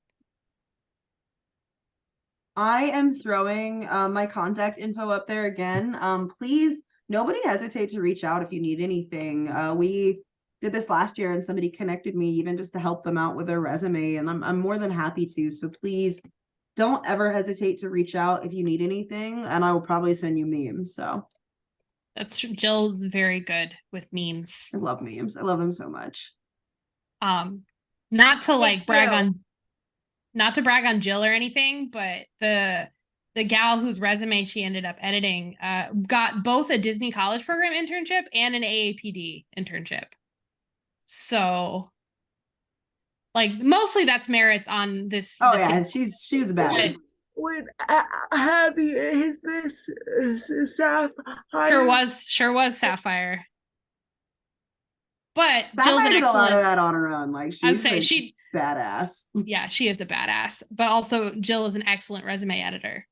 I am throwing my contact info up there again. Please, nobody hesitate to reach out if you need anything. We did this last year and somebody connected me even just to help them out with their resume, and I'm more than happy to. So please don't ever hesitate to reach out if you need anything, and I will probably send you memes. So that's true. Jill's very good with memes. I love memes. I love them so much. Not to like brag on, not to brag on Jill or anything, but the gal whose resume she ended up editing got both a Disney College Program internship and an AAPD internship. So like mostly that's merits on this. Oh yeah, she was a bad. Wait, Abby, is this Sapphire? Sure was Sapphire. But Sapphire Jill's an did a lot excellent. of that on her own. Like she's she badass. Yeah, she is a badass. But also Jill is an excellent resume editor.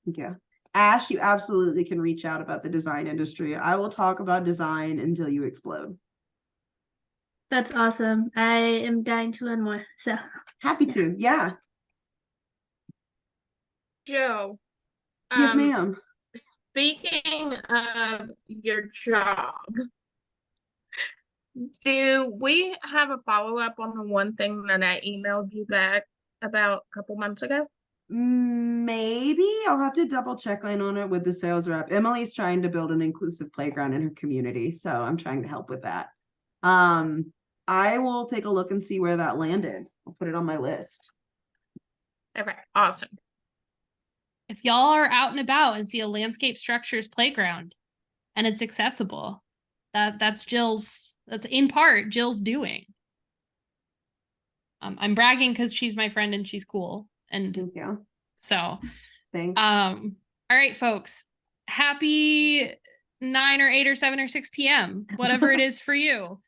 Yeah. Ash, you absolutely can reach out about the design industry. I will talk about design until you explode. That's awesome. I am dying to learn more. So happy to. Yeah. Joe. Yes, ma'am. Speaking of your job, do we have a follow-up on the one thing that I emailed you back about a couple months ago? Maybe I'll have to double check in on it with the sales rep. Emily's trying to build an inclusive playground in her community, so I'm trying to help with that. I will take a look and see where that landed. I'll put it on my list. Okay, awesome. If y'all are out and about and see a landscape structures playground and it's accessible, that's in part Jill's doing. I'm bragging because she's my friend and she's cool. And thank you. So thanks. All right, folks. Happy 9 or 8 or 7 or 6 p.m. Whatever it is for you.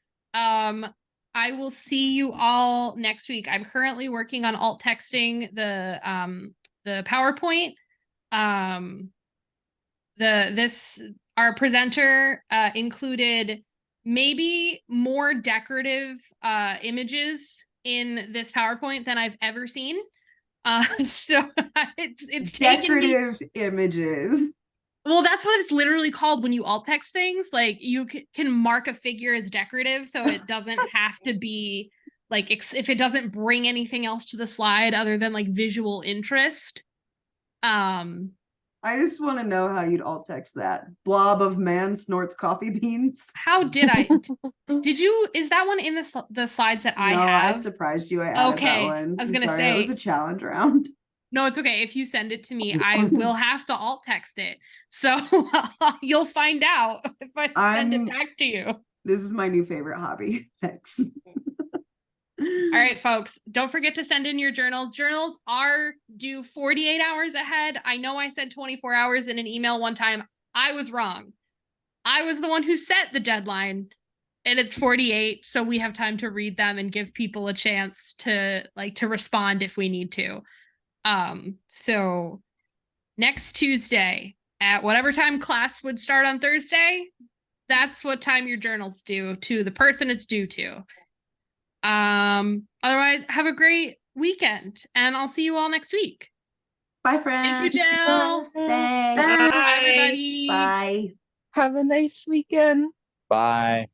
I will see you all next week. I'm currently working on alt texting the PowerPoint. Our presenter included maybe more decorative images in this PowerPoint than I've ever seen. So it's decorative images. Well, that's what it's literally called when you alt text things. Like you can mark a figure as decorative, so it doesn't have to be like if it doesn't bring anything else to the slide other than like visual interest. I just want to know how you'd alt text that. Blob of man snorts coffee beans. How did I? Did you? Is that one in the slides that I No, have? I surprised you. I added that Okay, one. I was I'm gonna sorry, that was say. a challenge round. No, it's okay. If you send it to me, I will have to alt text it. So you'll find out if I send it back to you. This is my new favorite hobby. Thanks. All right, folks, don't forget to send in your journals. Journals are due 48 hours ahead. I know I said 24 hours in an email one time. I was wrong. I was the one who set the deadline, and it's 48. So we have time to read them and give people a chance to respond if we need to. So next Tuesday at whatever time class would start on Thursday, that's what time your journal's due to the person it's due to. Otherwise, have a great weekend, and I'll see you all next week. Bye, friends. Thank you, Jill. Thanks. Bye, everybody. Bye. Have a nice weekend. Bye.